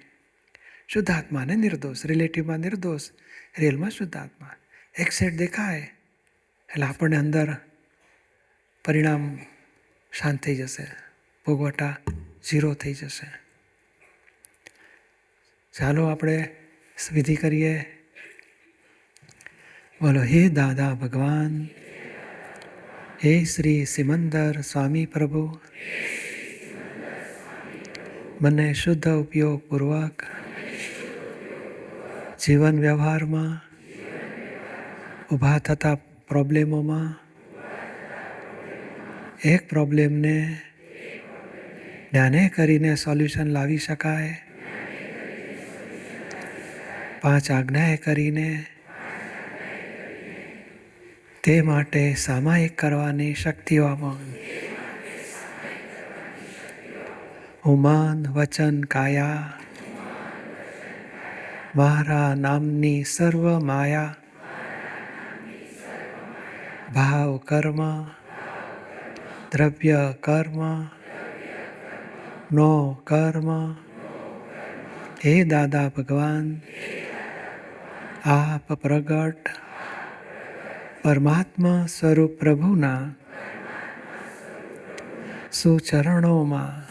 શુદ્ધાત્માને નિર્દોષ, રિલેટિવમાં નિર્દોષ, રિયલમાં શુદ્ધાત્મા. એક સેટ દેખાય એટલે આપણને અંદર પરિણામ શાંત થઈ જશે, ભોગવટા 0 થઈ જશે. ચાલો આપણે વિધિ કરીએ. બોલો હે દાદા ભગવાન, હે શ્રી સિમંદર સ્વામી પ્રભુ, મને શુદ્ધ ઉપયોગપૂર્વક જીવન વ્યવહારમાં ઊભા થતા પ્રોબ્લેમોમાં એક પ્રોબ્લેમને જ્ઞાને કરીને સોલ્યુશન લાવી શકાય, 5 આજ્ઞાએ કરીને તે માટે સામાયિક કરવાની શક્તિઓ આપો. હું મન વચન કાયા મારા નામની સર્વ માયા, ભાવ કર્મ દ્રવ્ય કર્મ નો કર્મ હે દાદા ભગવાન, આપ પ્રગટ પરમાત્મા સ્વરૂપ પ્રભુના સુચરણોમાં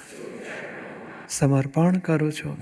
સમર્પણ કરું છું.